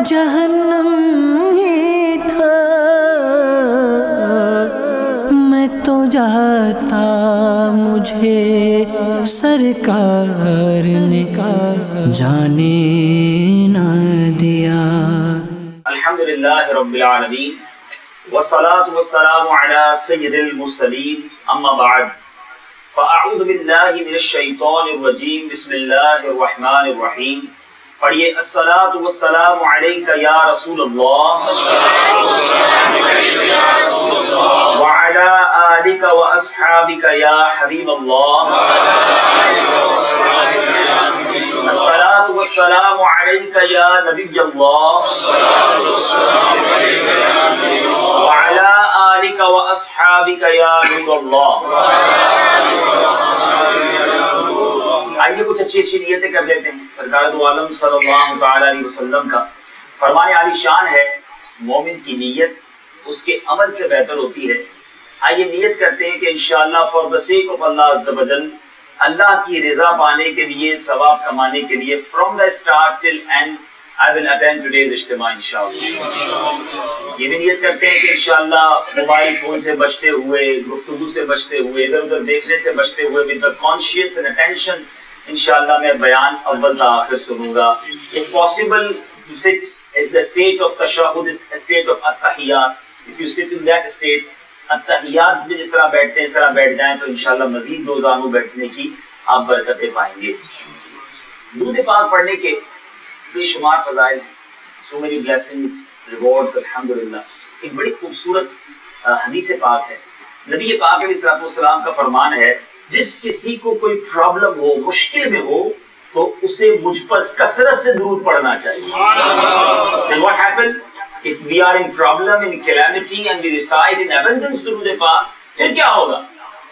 جہنم ہی تھا، میں تو جاتا مجھے سرکار نے جانے نہ دیا۔ الحمدللہ رب العالمین والصلاة والسلام على سید المرسلین، اما بعد فاعوذ باللہ من الشیطان الرجیم، بسم اللہ الرحمن الرحیم۔ پڑھیے الصلاة والسلام علیک یا رسول اللہ وعلی آلک واصحابک یا حبیب اللہ۔ الصلاة والسلام علیک یا نبی اللہ وعلی آلک واصحابک یا نور اللہ۔ آئیے کچھ اچھی اچھی نیتیں کر لیتے ہیں۔ سرکار دو عالم صلی اللہ تعالی علیہ وسلم کا فرمان عالی شان ہے، مومن کی نیت اس کے عمل سے بہتر ہوتی ہے۔ آئیے نیت کرتے ہیں کہ انشاءاللہ فار دی سیک آف اللہ عز و جل، اللہ کی رضا پانے کے لیے، ثواب کمانے کے لیے، from the start till and I will attend today's اجتماع انشاءاللہ۔ یہ بھی نیت کرتے ہیں کہ انشاءاللہ موبائل فون سے بچتے ہوئے، گفتگو سے بچتے ہوئے، ادھر ادھر دیکھنے سے بچتے ہوئے، with the conscious and attention انشاءاللہ میں بیان اول تا آخر سنوں گا۔ If possible to sit at the state of تشہد، a state of التحیات، if you sit in that state، التحیات میں جس طرح بیٹھتے ہیں اس طرح بیٹھ جائیں تو انشاءاللہ مزید روزانوں بیٹھنے کی آپ برکتیں پائیں گے۔ درود پاک پڑھنے کے بے شمار فضائل ہیں، so many blessings, rewards الحمدللہ۔ ایک بڑی خوبصورت حدیث پاک ہے، نبی پاک علیہ الصلوۃ والسلام کا فرمان ہے، جس کسی کو کوئی پرابلم ہو، مشکل میں ہو، تو اسے مجھ پر کثرت سے درود پڑھنا چاہیے۔ And what happened if we are in problem, in calamity and we recite in abundance درود پاک، پھر کیا ہوگا؟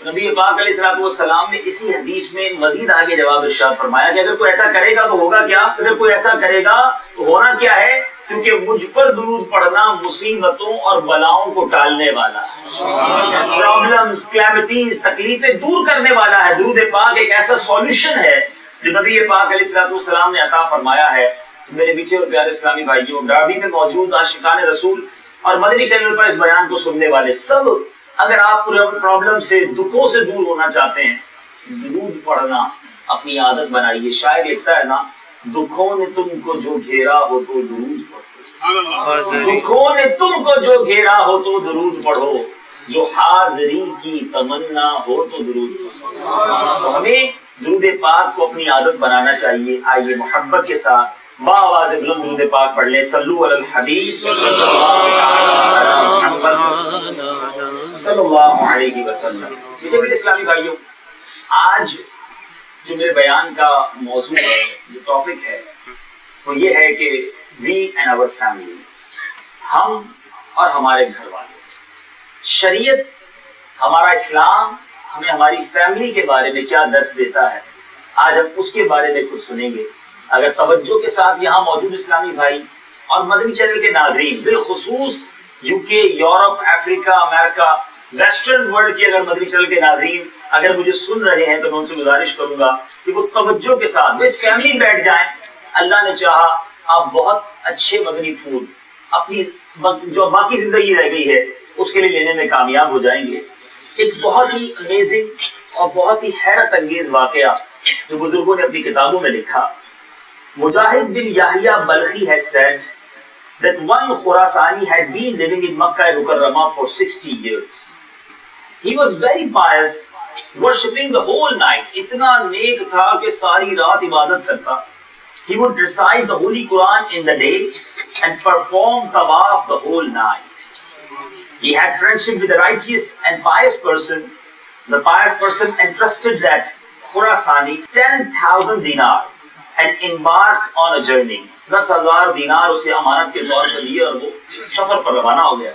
نبی پاک علیہ الصلوۃ والسلام نے اسی حدیث میں مزید آگے جواب ارشاد فرمایا کہ اگر کوئی ایسا کرے گا تو ہوگا کیا؟ اگر کوئی ایسا کرے گا تو ہونا کیا ہے؟ کیونکہ مجھ پر درود پڑھنا مصیبتوں اور بلاؤں کو ٹالنے والا ہے، پرابلمز، کلیمٹیز، تکلیفیں دور کرنے والا ہے۔ درود پاک ایک ایسا سولوشن ہے جو نبی پاک علیہ الصلوۃ والسلام نے عطا فرمایا ہے۔ میرے پیچھے اور پیارے اسلامی بھائیوں، ڈابی میں موجود عاشقان رسول اور مدنی چینل پر اس بیان کو سننے والے سب، اگر آپ پرابلم سے، دکھوں سے دور ہونا چاہتے ہیں، درود پڑھنا اپنی عادت بنائیے۔ شاعر لکھتا ہے نا، دکھوں نے تم کو جو گھیرا ہو تو درود پڑھو، دکھوں نے تم کو جو گھیرا ہو تو درود پڑھو، جو حاضری کی تمنا ہو تو درود پڑھو۔ تو ہمیں درود پاک کو اپنی عادت بنانا چاہیے۔ آئیے محبت کے ساتھ بآواز بلند درود پاک پڑھ لیں۔ صلو علی الحبیب صلی اللہ علیہ وسلم۔ میٹھے میٹھے اسلامی بھائیوں، آج جو میرے بیان کا موضوع ہے، جو ٹاپک ہے، وہ یہ ہے کہ وی اینڈ آور فیملی، ہم اور ہمارے گھر والے۔ شریعت، ہمارا اسلام ہمیں ہماری فیملی کے بارے میں کیا درس دیتا ہے، آج ہم اس کے بارے میں کچھ سنیں گے۔ اگر توجہ کے ساتھ یہاں موجود اسلامی بھائی اور مدنی چینل کے ناظرین، بالخصوص یو کے، یورپ، افریقہ، امریکہ، ویسٹرن ورلڈ کے اگر مدنی چینل کے ناظرین اگر مجھے سن رہے ہیں تو میں ان سے گزارش کروں گا کہ وہ توجہ کے ساتھ وچ فیملی بیٹھ جائیں۔ اللہ نے چاہا آپ بہت اچھے مدنی پھول اپنی جو باقی زندگی رہ گئی ہے اس کے لیے لینے میں کامیاب ہو جائیں گے۔ ایک بہت ہی امیزنگ اور بہت ہی حیرت انگیز واقعہ جو بزرگوں نے اپنی کتابوں میں لکھا۔ مجاہد بن یحییٰ بلخی has said that one Khurasani had been living in Makkah al-Mukarramah for 60 years. He was very pious, worshipping the whole night. اتنا نیک تھا کہ ساری رات عبادت کرتا۔ He would recite the Holy Quran in the day and perform tawaf the whole night. He had friendship with a righteous and pious person. The pious person entrusted that Khurasani 10,000 dinars and embarked on a journey. 10,000 دینار اسے امانت کے طور پر دیے اور وہ سفر پر روانہ ہو گیا۔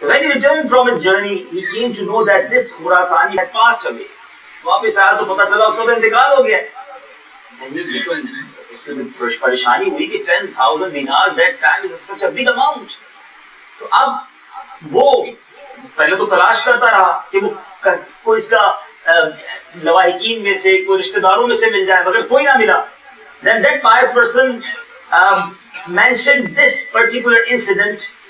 When he returned from his journey, he came to know that this Khurasani had passed away. واپس آیا تو پتہ چلا اس کا تو انتقال ہو گیا۔ اس کو پریشانی ہوئی کہ 10,000 dinars, that time is such a big amount. تو اب وہ پہلے تو تلاش کرتا رہا کہ وہ کوئی اس کا لواحقین میں سے، کوئی رشتہ داروں میں سے مل جائے، مگر کوئی نہ ملا۔ Then that pious person mentioned this particular incident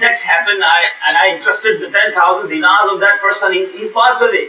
that's happened, and I entrusted the 10,000 dinars of that person. He's passed away.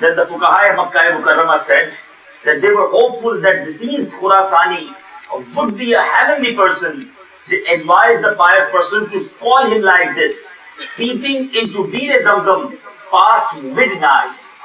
Then the fuqaha Makkah Mukarramah said that they were hopeful that deceased Khurasani would be a heavenly person. They advised the pious person to call him like this, peeping into Bir Zamzam past midnight.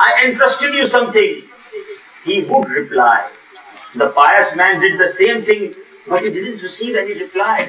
I entrusted you something. He would reply. The pious man did the same thing, but he didn't receive any reply.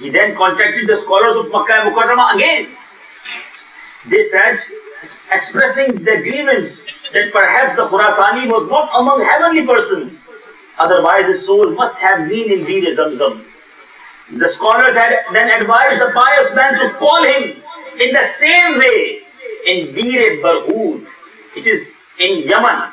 He then contacted the scholars of Makkah Mukarramah again. They said, expressing their grievance that perhaps the Khurasani was not among heavenly persons, otherwise his soul must have been in Bir Zamzam. The scholars had then advised the pious man to call him in the same way in Bir Barhut. It is in Yaman.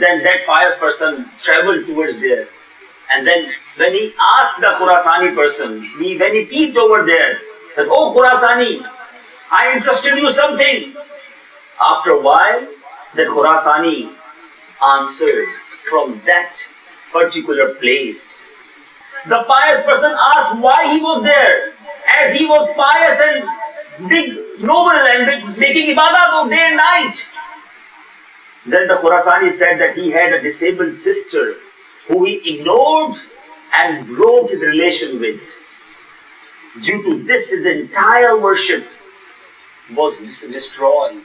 Then that pious person traveled towards there, and then when he asked the Khurasani person, when he peeped over there, that, oh Khurasani, I entrusted you something. After a while, the Khurasani answered from that particular place. The pious person asked why he was there, as he was pious and big, noble and making ibadat day and night. Then the Khurasani said that he had a disabled sister who he ignored and broke his relation with. Due to this, his entire worship was destroyed.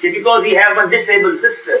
Because he have a disabled sister.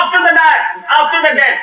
after the death,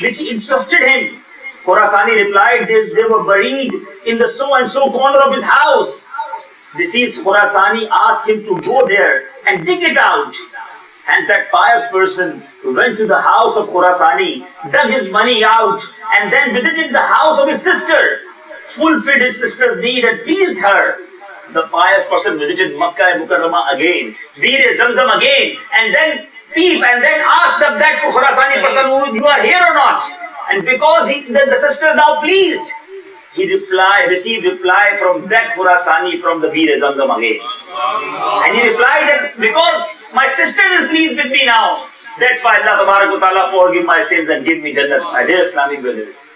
which interested him. Khurasani replied, they were buried in the so and so corner of his house. Deceased Khurasani asked him to go there and dig it out. Hence that pious person went to the house of Khurasani, dug his money out, and then visited the house of his sister, fulfilled his sister's need and pleased her. The pious person visited Makkah Mukarramah again, Bir Zamzam again, and then asked that Khurasani person, you are here or not? And because the sister now pleased, he received reply from that Khurasani from the Bir Zamzam again. And he replied that because my sister is pleased with me now, that's why Allah Tabarak wa Ta'ala forgive my sins and give me Jannat. My dear Islamic brothers,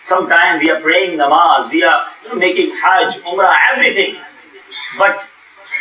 Sometimes we are praying namaz, we are making hajj, umrah, everything. But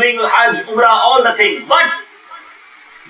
doing hajj, umrah, all the things, but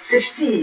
60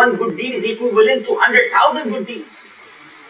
1 good deed is equivalent to 100,000 good deeds.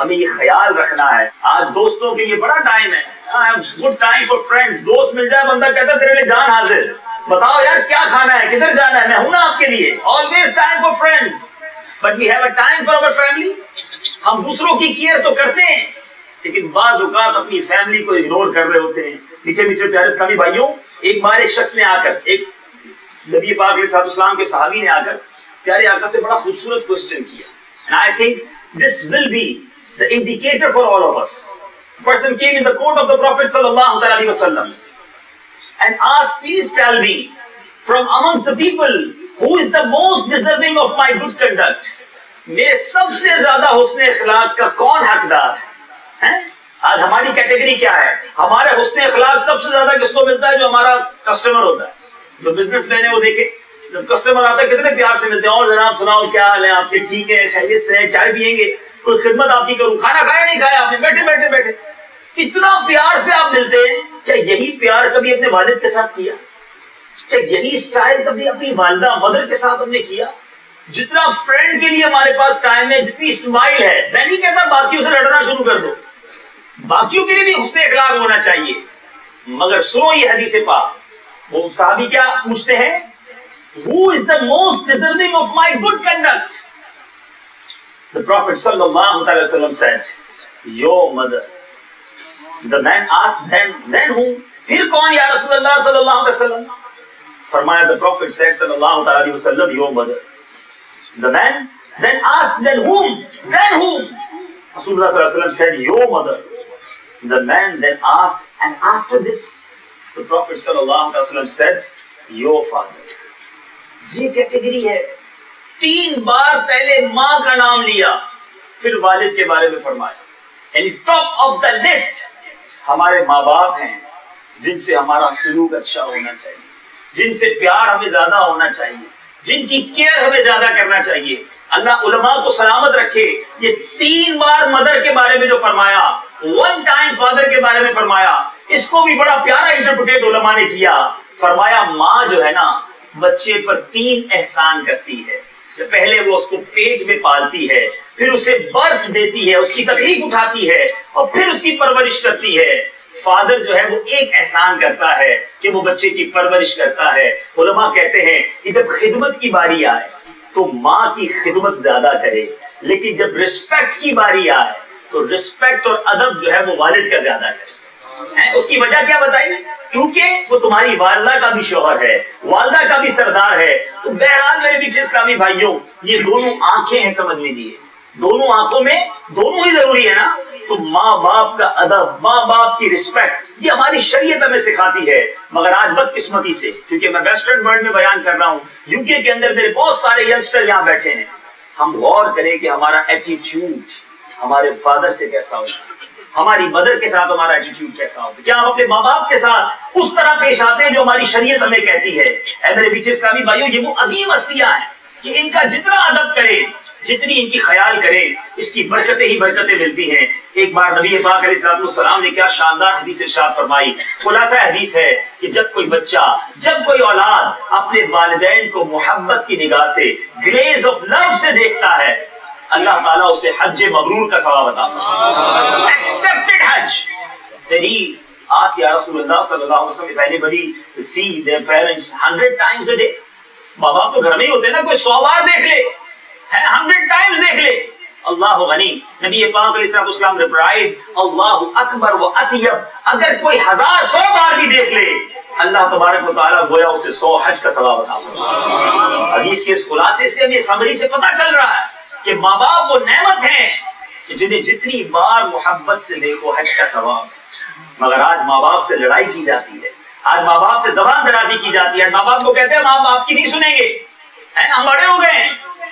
ہمیں یہ خیال رکھنا ہے. آج دوستوں کے لیے بڑا ٹائم ہے, گڈ ٹائم فار فرینڈز. دوست مل جائے بندہ کہتا ہے تیرے لیے جان حاضر, بتاؤ یار کیا کھانا ہے, کدھر جانا ہے, میں ہوں نا آپ کے لیے. Always time for friends, but we have a time for our family. ہم دوسروں کی کیئر تو کرتے ہیں لیکن بعض اوقات اپنی فیملی کو اگنور کر رہے ہوتے ہیں. پیچھے پیچھے پیارے اسلامی بھائیوں, ایک بار ایک شخص نے آ کر, ایک نبی پاک علیہ السلام کے صحابی نے آ کر پیارے آقا سے بڑا خوبصورت کوسچن کیا. And I think this will be the indicator for all of us. A person came in the court of the Prophet sallallahu alaihi wasallam and asked, please tell me from amongst the people who is the most deserving of my good conduct. میرے سب سے زیادہ حسن اخلاق کا کون حقدار ہے؟ آج ہماری کیٹیگری کیا ہے؟ ہمارے حسن اخلاق سب سے زیادہ کس کو ملتا ہے؟ جو ہمارا کسٹمر ہوتا ہے, جو بزنس مین ہے. وہ دیکھے جب کسٹمر آتا ہے کتنے پیار سے ملتے ہیں, اور جناب سناؤ کیا حال ہے آپ کے, ٹھیک ہے, خیریت سے ہیں, چائے پیئیں گے, کوئی خدمت آپ کی کروں, کھانا کھایا نہیں کھایا آپ نے, بیٹھے بیٹھے بیٹھے, اتنا پیار سے آپ ملتے ہیں. کیا یہی پیار کبھی اپنے والد کے ساتھ کیا؟ کیا یہی اسٹائل کبھی اپنی والدہ مدر کے ساتھ ہم نے کیا؟ جتنا فرینڈ کے لیے ہمارے پاس ٹائم ہے, جتنی اسمائل ہے, میں نہیں کہتا باقیوں سے لڑنا شروع کر دو, باقیوں کے لیے بھی حسن اخلاق ہونا چاہیے. مگر سنو یہ حدیث پاک, وہ صحابی کیا پوچھتے ہیں, who is the most deserving of my good conduct? The Prophet sallallahu alaihi wasallam said, your mother. The man asked, then whom? پھر کون یا رسول اللہ صلی اللہ علیہ وسلم؟ فرمایا, the Prophet said sallallahu alaihi wasallam, your mother. The man then asked, then whom? Then whom? Rasulullah sallallahu alaihi wasallam said, your mother. The man then asked, and after this? The Prophet sallallahu alaihi wasallam said, your father. یہ category ہے. 3 بار پہلے ماں کا نام لیا, پھر والد کے بارے میں فرمایا. یعنی ٹاپ آف دا لسٹ ہمارے ماں باپ ہیں, جن سے ہمارا سلوک اچھا ہونا چاہیے, جن سے پیار ہمیں زیادہ ہونا چاہیے, جن کی کیئر ہمیں زیادہ کرنا چاہیے. اللہ علماء کو سلامت رکھے. یہ 3 بار مدر کے بارے میں جو فرمایا, 1 ٹائم فادر کے بارے میں فرمایا, اس کو بھی بڑا پیارا انٹرپریٹ علماء نے کیا. فرمایا ماں جو ہے نا بچے پر 3 احسان کرتی ہے. پہلے وہ اس کو پیٹ میں پالتی ہے, پھر اسے برتھ دیتی ہے, اس کی تکلیف اٹھاتی ہے, اور پھر اس کی پرورش کرتی ہے. فادر جو ہے وہ ایک احسان کرتا ہے کہ وہ بچے کی پرورش کرتا ہے. علماء کہتے ہیں کہ جب خدمت کی باری آئے تو ماں کی خدمت زیادہ کرے, لیکن جب رسپیکٹ کی باری آئے تو رسپیکٹ اور ادب جو ہے وہ والد کا زیادہ کرے. اس کی وجہ کیا بتائی؟ کیونکہ وہ تمہاری والدہ کا بھی شوہر ہے, والدہ کا بھی سردار ہے. تو بہرحال میرے پیچھے اسلامی بھائیوں, یہ دونوں آنکھیں ہیں, سمجھ لیجیے, دونوں آنکھوں میں دونوں ہی ضروری ہے نا. تو ماں باپ کا ادب, ماں باپ کی رسپیکٹ, یہ ہماری شریعت ہمیں سکھاتی ہے. مگر آج بدقسمتی سے, کیونکہ میں ویسٹرن ورلڈ میں بیان کر رہا ہوں, یو کے اندر میرے بہت سارے ینگسٹر یہاں بیٹھے ہیں, ہم غور کریں کہ ہمارا ایٹیٹیوڈ ہمارے فادر سے کیسا ہوگا, ہماری مدر کے ساتھ ہمارا ایٹیٹیوڈ کیسا ہوگا. کیا ہم اپنے ماں باپ کے ساتھ اس طرح پیش آتے ہیں جو ہماری شریعت ہمیں کہتی ہے؟ اے میرے پیچھے اسلامی بھائیوں, یہ وہ عظیم ہستیاں ہیں کہ ان کا جتنا ادب کرے, جتنی ان کی خیال کرے, اس کی برکتیں ہی برکتیں ملتی ہیں. ایک بار نبی پاک علیہ السلام نے کیا شاندار حدیث ارشاد فرمائی. خلاصہ حدیث ہے کہ جب کوئی بچہ, جب کوئی اولاد اپنے والدین کو محبت کی نگاہ سے, گلیز آف لو سے دیکھتا ہے, اللہ تعالیٰ اسے حج مبرور کا ثواب عطا فرماتا ہے. Accepted Hajj. Then he asked Ya Rasulullah sallallahu alaihi wasallam, if anybody see their parents 100 times a day, ماں باپ تو گھر میں ہی ہوتے ہیں نا, کوئی 100 بار دیکھ لے, 100 times دیکھ لے, اللہ غنی. نبی پاک علیہ السلام replied, اللہ اکبر و اطیب, اگر کوئی 100 بار بھی دیکھ لے, اللہ تبارک و تعالیٰ گویا اسے 100 حج کا ثواب عطا فرمائے. حدیث کے اس خلاصے سے ہمیں سمری سے پتہ چل رہا ہے کہ ماں باپ وہ نعمت ہیں کہ جنہیں جتنی بار محبت سے دیکھو حج کا ثواب. مگر آج ماں باپ سے لڑائی کی جاتی ہے, آج ماں باپ سے زبان درازی کی جاتی ہے. ماں باپ کو کہتے ہیں ہم آپ کی نہیں سنیں گے, ہم بڑے ہو گئے,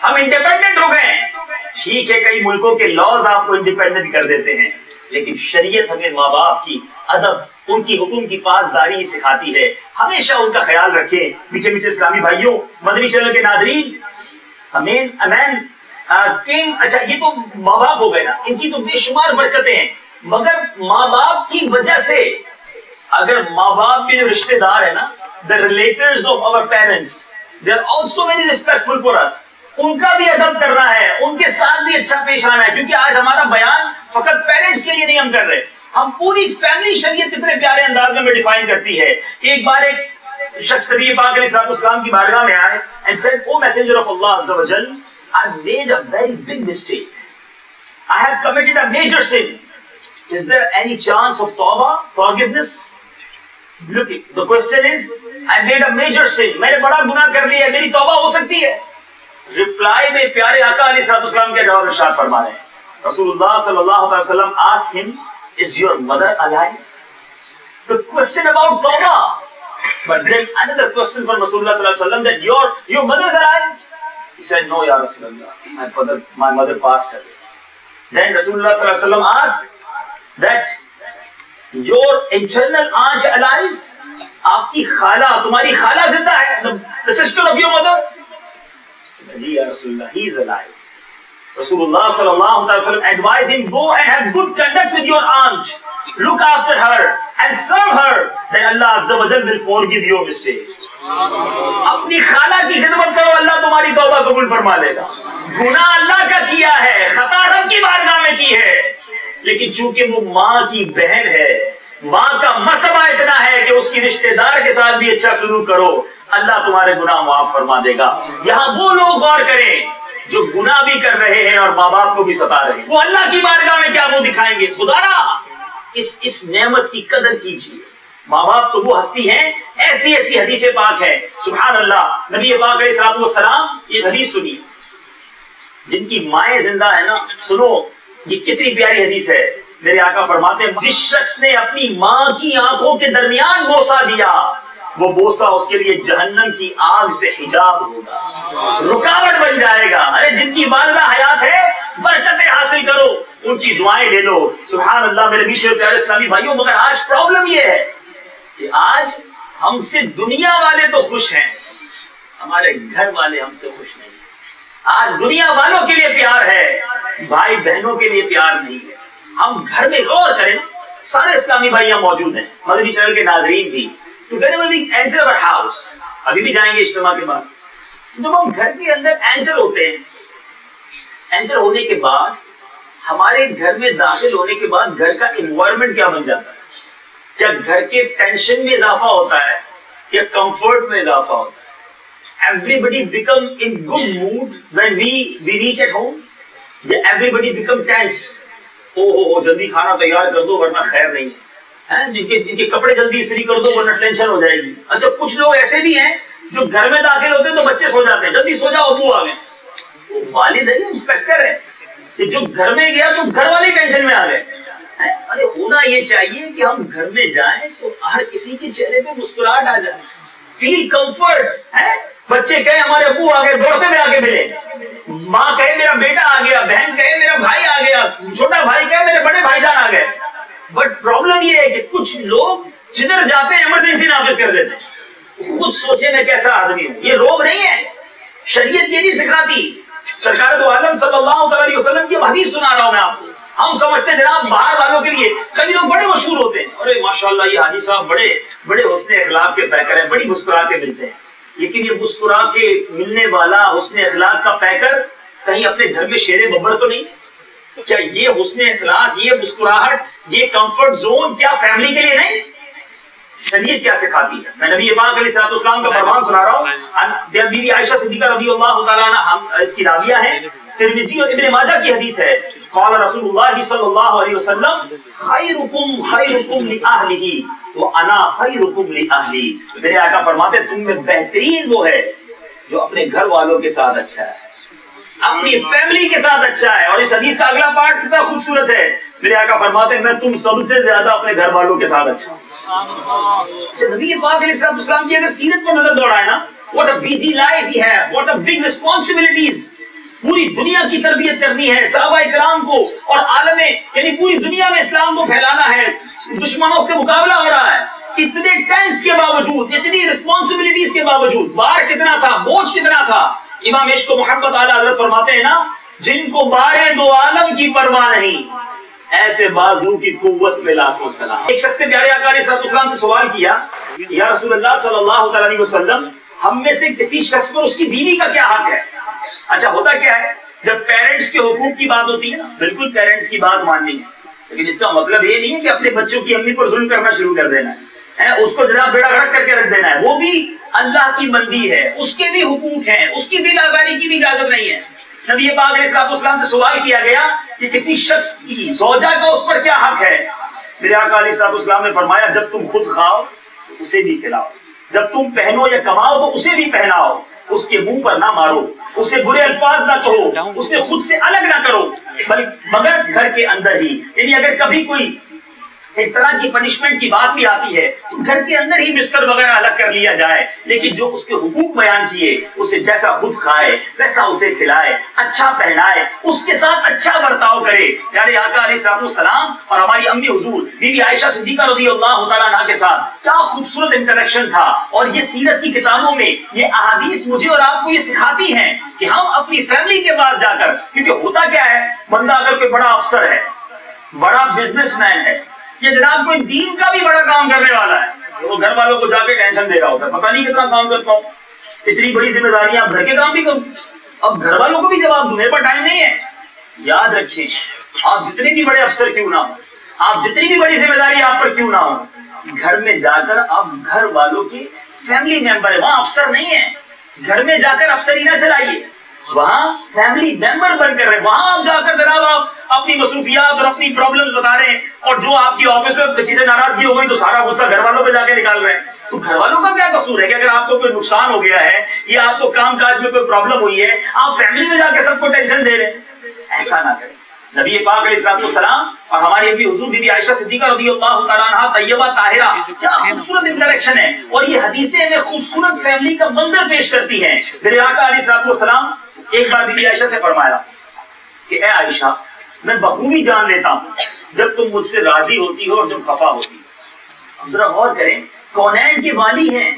ہم انڈیپینڈنٹ ہو گئے. ٹھیک ہے, کئی ملکوں کے لاز آپ کو انڈیپینڈنٹ کر دیتے ہیں, لیکن شریعت ہمیں ماں باپ کی ادب, ان کی حکم کی پاسداری سکھاتی ہے. ہمیشہ ان کا خیال رکھیں. میٹھے میٹھے اسلامی بھائیوں, مدنی چینل کے ناظرین, امین اچھا یہ تو ماں باپ ہو گئے نا, ان کی تو بے شمار برکتیں ہیں. مگر ماں باپ کی وجہ سے, اگر ماں باپ کے جو رشتہ دار ہیں نا, the relators of our parents, they are also very respectful for us. ان کا بھی ادب کرنا ہے، ان کے ساتھ بھی اچھا پیش آنا ہے، کیونکہ آج ہمارا بیان فقط پیرنٹس کے لیے نہیں ہم کر رہے، ہم پوری فیملی شریعت کتنے پیارے انداز میں ڈیفائن کرتی ہے کہ ایک بار ایک شخص نبی پاک علیہ السلام کی بارگاہ میں آئے and said, "O messenger of Allah Azza wa Jal, I made a very big mistake. I have committed a major sin. Is there any chance of tawbah, forgiveness?" Look, the question is, I made a major sin. میں نے بڑا گناہ کر لیا ہے، میری توبہ ہو سکتی ہے؟ رپلائی میں پیارے آقا علیہ السلام کے جواب ارشاد فرما رہے ہیں. رسول اللہ صلی اللہ علیہ وسلم asked him, "Is your mother alive?" The question about tawbah. But then another question from Rasulullah sallallahu alaihi wasallam, that your mother is alive? He said, "No, ya Rasulullah, my mother passed away." Then Rasulullah sallallahu alaihi wasallam asked that your eternal aunt alive? آپ کی خالہ، تمہاری خالہ زندہ ہے؟ The sister of your mother? جی یا رسول اللہ, he is alive. Rasulullah sallallahu alaihi wasallam advised him, go and have good conduct with your aunt, look after her and serve her, then Allah azza wa jalla will forgive your mistakes. اپنی خالہ کی خدمت کرو, اللہ تمہاری توبہ قبول فرما لے گا. گناہ اللہ کا کیا ہے, خطا رب کی بارگاہ میں کی ہے, لیکن چونکہ وہ ماں کی بہن ہے, ماں کا مرتبہ اتنا ہے کہ اس کی رشتہ دار کے ساتھ بھی اچھا سلوک کرو, اللہ تمہارے گناہ معاف فرما دے گا. یہاں وہ لوگ غور کریں جو گناہ بھی کر رہے ہیں اور ماں باپ کو بھی ستا رہے ہیں, وہ اللہ کی بارگاہ میں کیا منہ دکھائیں گے؟ خدا را اس نعمت کی قدر کیجیے. ماں باپ تو وہ ہستی ہیں, ایسی ایسی حدیث پاک ہے, سبحان اللہ. نبی پاک علیہ الصلوۃ والسلام کی حدیث سنی, جن کی مائیں زندہ ہیں نا, سنو یہ کتنی پیاری حدیث ہے. میرے آقا فرماتے ہیں, جس شخص نے اپنی ماں کی آنکھوں کے درمیان بوسہ دیا, وہ بوسہ اس کے لیے جہنم کی آگ سے حجاب ہوگا, رکاوٹ بن جائے گا. ارے جن کی والدہ حیات ہے, برکتیں حاصل کرو, ان کی دعائیں لے لو. سبحان اللہ میرے بیچ پیارے اسلامی بھائیوں. مگر آج پرابلم یہ ہے کہ آج ہم سے دنیا والے تو خوش ہیں, ہمارے گھر والے ہم سے خوش نہیں. آج دنیا والوں کے لیے پیار ہے, بھائی بہنوں کے لیے پیار نہیں ہے. ہم گھر میں غور کریں, سارے اسلامی بھائی یہاں موجود ہیں, مدنی چینل کے ناظرین بھی, تو whenever we enter our house, ابھی بھی جائیں گے اجتماع کے بعد, جب ہم گھر کے اندر انٹر ہوتے ہیں, انٹر ہونے کے بعد ہمارے گھر میں داخل ہونے کے بعد گھر کا انوائرمنٹ کیا بن جاتا ہے؟ کیا گھر کے ٹینشن میں اضافہ ہوتا ہے یا کمفرٹ میں اضافہ ہوتا ہے؟ Everybody become in good mood when we reach at home, یا everybody become tense, او جلدی کھانا تیار کر دو ورنہ خیر نہیں ہے, جن کے کپڑے جلدی استری کر دو ورنہ ٹینشن ہو جائے گی. اچھا کچھ لوگ ایسے بھی ہیں جو گھر میں داخل ہوتے ہیں تو بچے سو جاتے ہیں, جلدی سو جاؤ ابو آ گئے. وہ والد ہے, انسپیکٹر ہے, کہ جو گھر میں گیا تو گھر والے ٹینشن میں آ گئے. ارے ہونا یہ چاہیے کہ ہم گھر میں جائیں تو ہر کسی کے چہرے پہ مسکراہٹ آ جائے, فیل کمفرٹ ہے. بچے کہے ہمارے ابو آ گئے, دوڑتے ہوئے آگے ملے, ماں کہے میرا بیٹا آ گیا, بہن کہے میرا بھائی آ گیا, چھوٹا بھائی کہے میرے بڑے بھائی جان آ گئے. بٹ پرابلم یہ ہے کہ کچھ لوگ جدھر جاتے ہیں ایمرجنسی نافذ کر دیتے ہیں. خود سوچے میں کیسا آدمی ہوں, یہ روب نہیں ہے, شریعت یہ نہیں سکھاتی. سرکار دو عالم صلی اللہ علیہ وسلم کی حدیث سنا رہا ہوں میں آپ کو. ہم سمجھتے ہیں جناب باہر والوں کے لیے کئی لوگ بڑے مشہور ہوتے ہیں, ارے ماشاءاللہ یہ حاجی صاحب بڑے حسن اخلاق کے پیکر ہیں, بڑی مسکرا کے ملتے ہیں. لیکن یہ مسکرا کے ملنے والا حسن اخلاق کا پیکر کہیں اپنے گھر میں شیر ببر تو نہیں؟ کیا یہ حسن اخلاق, یہ مسکراہٹ, یہ کمفرٹ زون کیا فیملی کے لیے نہیں؟ شریعت کیا سکھاتی ہے؟ میں نبی پاک علیہ السلام کا فرمان سنا رہا ہوں. بی بی عائشہ صدیقہ رضی اللہ تعالیٰ عنہ اس کی راویہ ہیں, ترمذی اور ابن ماجہ کی حدیث ہے. قال رسول اللہ صلی اللہ علیہ وسلم خیرکم خیرکم لأہلہ وانا خیرکم لأہلی. میرے آقا فرماتے ہیں تم میں بہترین وہ ہے جو اپنے گھر والوں کے ساتھ اچھا ہے, اپنی فیملی کے ساتھ اچھا ہے. اور اس حدیث کا اگلا پارٹ کتنا خوبصورت ہے. میرے آقا فرماتے ہیں میں تم سب سے زیادہ اپنے گھر والوں کے ساتھ اچھا ہوں. نبی پاک علیہ السلام کی اگر سیرت پر نظر دوڑائے نا, what a busy life he had, what a big responsibilities. پوری دنیا کی تربیت کرنی ہے صحابہ کرام کو, اور عالم یعنی پوری دنیا میں اسلام کو پھیلانا ہے, دشمنوں سے مقابلہ ہو رہا ہے. اتنے ٹینس کے باوجود, اتنی رسپانسبلٹیز کے باوجود بار کتنا تھا, بوجھ کتنا تھا. امام عشق و محبت اعلیٰ حضرت فرماتے ہیں نا, جن کو بارے دو عالم کی پرواہ نہیں, ایسے بازو کی قوت میں لاکھوں سلام. ایک شخص نے پیارے آقا علیہ السلام سے سوال کیا, یا رسول اللہ صلی اللہ علیہ وسلم, ہم میں سے کسی شخص پر اس کی بیوی کا کیا حق ہے؟ اچھا ہوتا کیا ہے جب پیرنٹس کے حقوق کی بات ہوتی ہے نا، بالکل پیرنٹس کی بات ماننی ہے، لیکن اس کا مطلب یہ نہیں ہے کہ اپنے بچوں کی امی پر ظلم کرنا شروع کر دینا ہے، اس کو جناب بیڑا گھڑک کر کے رکھ دینا ہے، وہ بھی اللہ کی بندی ہے، اس کے بھی حقوق ہیں، اس کی دل آزاری کی بھی اجازت نہیں ہے۔ نبی پاک علیہ الصلوۃ والسلام سے سوال کیا گیا کہ کسی شخص کی زوجہ کا اس پر کیا حق ہے؟ میرے آقا علیہ الصلوۃ والسلام نے فرمایا جب تم خود کھاؤ تو اسے بھی کھلاؤ، جب تم پہنو یا کماؤ تو اسے بھی پہناؤ، اس کے منہ پر نہ مارو، اسے برے الفاظ نہ کہو، اسے خود سے الگ نہ کرو، مگر گھر کے اندر ہی، یعنی اگر کبھی کوئی اس طرح کی پنشمنٹ کی بات بھی آتی ہے تو گھر کے اندر ہی بستر وغیرہ الگ کر لیا جائے، لیکن جو اس کے حقوق بیان کیے اسے جیسا خود کھائے ویسا اسے کھلائے، اچھا پہنائے، اس کے ساتھ اچھا برتاؤ کرے۔ پیارے آقا علیہ الصلوۃ والسلام اور ہماری امی حضور بی بی عائشہ صدیقہ رضی اللہ تعالیٰ عنہا کے ساتھ کیا خوبصورت انٹریکشن تھا، اور یہ سیرت کی کتابوں میں یہ احادیث مجھے اور آپ کو یہ سکھاتی ہیں کہ ہم اپنی فیملی کے پاس جا کر، کیونکہ ہوتا کیا ہے بندہ اگر کوئی بڑا افسر ہے، بڑا بزنس مین ہے، یہ جناب کوئی دین کا بھی بڑا کام کرنے والا ہے، وہ گھر والوں کو جا کے ٹینشن دے رہا ہوتا ہے، پتہ نہیں کتنا کام کرتا ہوں، اتنی بڑی ذمہ داریاں، اب گھر کے کام بھی کروں، اب گھر والوں کو بھی جواب دوں، میرے پاس ٹائم نہیں ہے۔ یاد رکھیں آپ جتنے بھی بڑے افسر کیوں نہ ہو، آپ جتنی بھی بڑی ذمہ داری آپ پر کیوں نہ ہو، گھر میں جا کر آپ گھر والوں کی فیملی ممبر ہے، وہاں افسر نہیں ہے، گھر میں جا کر افسری نہ چلائیے، وہاں فیملی ممبر بن کر رہے، وہاں آپ جا کر جناب آپ اپنی مصروفیات اور اپنی پرابلمز بتا رہے ہیں، اور جو آپ کی آفس میں کسی سے ناراضگی ہو گئی تو سارا غصہ گھر والوں پہ جا کے نکال رہے ہیں، تو گھر والوں کا کیا قصور ہے کہ اگر آپ کو کوئی نقصان ہو گیا ہے یا آپ کو کام کاج میں کوئی پرابلم ہوئی ہے آپ فیملی میں جا کے سب کو ٹینشن دے رہے ہیں؟ ایسا نہ کریں۔ نبی پاک علیہ الصلوۃ والسلام اور ہماری امی حضور بی بی عائشہ صدیقہ رضی اللہ تعالیٰ عنہا طیبہ طاہرہ، کیا خوبصورت انٹریکشن ہے، اور یہ حدیثیں ہمیں خوبصورت فیملی کا منظر پیش کرتی ہیں۔ میرے آقا علیہ الصلوۃ والسلام ایک بار بی بی عائشہ سے فرمایا کہ اے عائشہ میں بخوبی جان لیتا ہوں جب تم مجھ سے راضی ہوتی ہو اور جب خفا ہوتی ہو۔ اب ذرا غور کریں، کونین کے والی ہیں،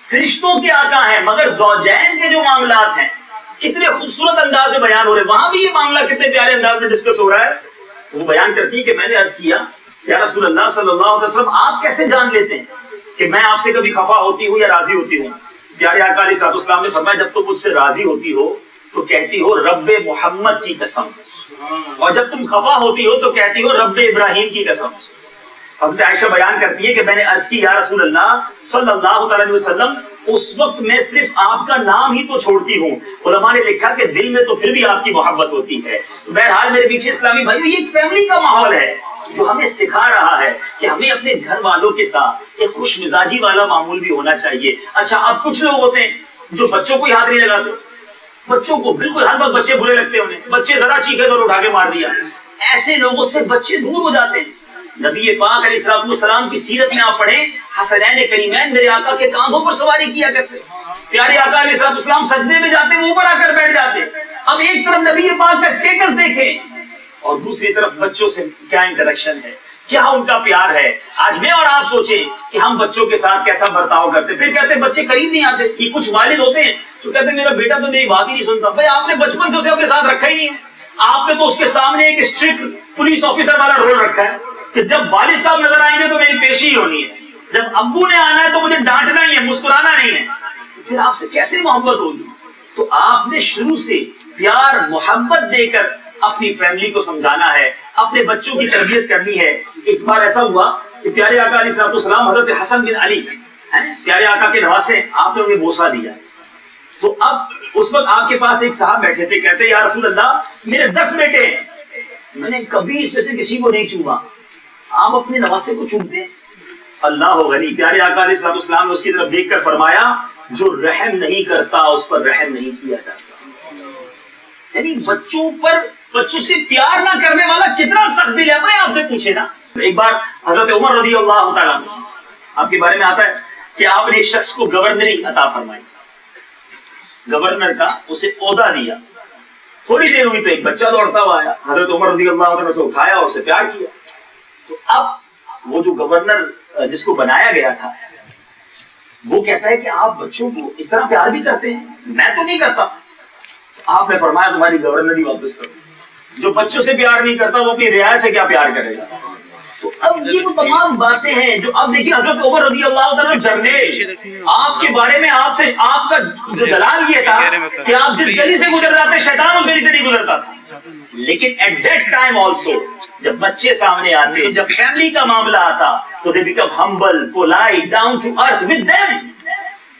فرشتوں کے آقا ہیں، مگر زوجین کے جو معاملات ہیں کتنے خوبصورت انداز میں بیان ہو رہے ہیں، وہاں بھی یہ معاملہ کتنے پیارے انداز میں ڈسکس ہو رہا ہے۔ تو وہ بیان کرتی ہے کہ میں نے عرض کیا یا رسول اللہ صلی اللہ علیہ وسلم آپ کیسے جان لیتے ہیں کہ میں آپ سے کبھی خفا ہوتی ہوں یا راضی ہوتی ہوں؟ پیارے آقا علیہ الصلوۃ والسلام نے فرمایا جب تم مجھ سے راضی ہوتی ہو تو کہتی ہو رب محمد کی قسم، اور جب تم خفا ہوتی ہو تو کہتی ہو رب ابراہیم کی قسم۔ حضرت عائشہ بیان کرتی ہے کہ میں نے عرض کی یا رسول اللہ صلی اللہ علیہ وسلم اس وقت میں صرف آپ کا نام ہی تو چھوڑتی ہوں، علماء نے لکھا کہ دل میں تو پھر بھی آپ کی محبت ہوتی ہے۔ بہرحال میرے پیچھے اسلامی بھائیو یہ ایک فیملی کا ماحول ہے جو ہمیں سکھا رہا ہے کہ ہمیں اپنے گھر والوں کے ساتھ ایک خوش مزاجی والا معمول بھی ہونا چاہیے۔ اچھا اب کچھ لوگ ہوتے ہیں جو بچوں کو ہی ہاتھ نہیں لگاتے، بچوں کو بالکل ہر وقت بچے برے لگتے ہیں، انہیں بچے ذرا چیخے تو اٹھا کے مار دیا، ایسے لوگوں سے بچے دور ہو جاتے ہیں۔ نبی پاک علیہ الصلوۃ والسلام کی سیرت میں آپ پڑھیں، حسنین کریمین میرے آقا کے کاندھوں پر سواری کیا کرتے، پیارے آقا علیہ الصلوۃ والسلام سجدے میں جاتے وہ اوپر آ کر بیٹھ جاتے۔ اب ایک طرف نبی پاک کا اسٹیٹس دیکھیں اور دوسری طرف بچوں سے کیا انٹریکشن ہے، کیا ان کا پیار ہے۔ آج میں اور آپ سوچیں کہ ہم بچوں کے ساتھ کیسا برتاؤ کرتے، پھر کہتے ہیں بچے قریب نہیں آتے۔ یہ کچھ والد ہوتے ہیں جو کہتے ہیں میرا بیٹا تو میری بات ہی نہیں سنتا۔ بھائی آپ نے بچپن سے اسے اپنے ساتھ رکھا ہی نہیں ہے، آپ نے تو اس کے سامنے ایک اسٹرکٹ پولیس آفیسر والا رول رکھا ہے کہ جب والد صاحب نظر آئیں گے تو میری پیشی ہونی ہے، جب ابو نے آنا ہے تو مجھے ڈانٹنا ہی ہے، مسکرانا نہیں ہے۔ پھر آپ سے کیسے محبت ہوگی؟ تو آپ نے شروع سے پیار محبت دے کر اپنی فیملی کو سمجھانا ہے، اپنے بچوں کی تربیت کرنی ہے۔ ایک بار ایسا ہوا کہ پیارے آقا علیہ الصلوۃ والسلام حضرت حسن بن علی پیارے آقا کے نواسے، آپ نے انہیں بوسہ دیا، تو اب اس وقت آپ کے پاس ایک صاحب بیٹھے تھے، کہتے یا رسول اللہ میرے 10 بیٹے ہیں، میں نے کبھی اس میں سے کسی کو نہیں چوما، آپ اپنے نواسے کو چومتے ہیں؟ اللہ غنی، پیارے آقا علیہ الصلوۃ والسلام نے اس کی طرف دیکھ کر فرمایا جو رحم نہیں کرتا اس پر رحم نہیں کیا جاتا۔ یعنی بچوں سے پیار نہ کرنے والا کتنا سخت دل ہے، میں آپ سے پوچھے نا۔ ایک بار حضرت عمر رضی اللہ تعالیٰ آپ کے بارے میں آتا ہے کہ آپ نے ایک شخص کو گورنری عطا فرمائی، گورنر کا اسے عہدہ دیا، تھوڑی دیر ہوئی تو ایک بچہ دوڑتا ہوا آیا، حضرت عمر رضی اللہ عنہ نے اسے اٹھایا اور اسے پیار کیا۔ تو اب وہ جو گورنر جس کو بنایا گیا تھا وہ کہتا ہے کہ آپ بچوں کو اس طرح پیار بھی کرتے ہیں؟ میں تو نہیں کرتا۔ آپ نے فرمایا تمہاری گورنری واپس کرو، جو بچوں سے پیار نہیں کرتا وہ اپنی رعایا سے کیا پیار کرے گا؟ تو اب اور یہ وہ تمام باتیں ہیں جو اب دیکھیے حضرت عمر رضی اللہ تعالیٰ جرنیل، آپ کے بارے میں آپ کا جو جلال یہ تھا کہ آپ جس گلی سے گزر جاتے شیطان اس گلی سے نہیں گزرتا تھا. لیکن ایٹ دیٹ ٹائم آلسو جب بچے سامنے آتے، جب فیملی کا معاملہ آتا تو they become humble, polite, down to earth with them.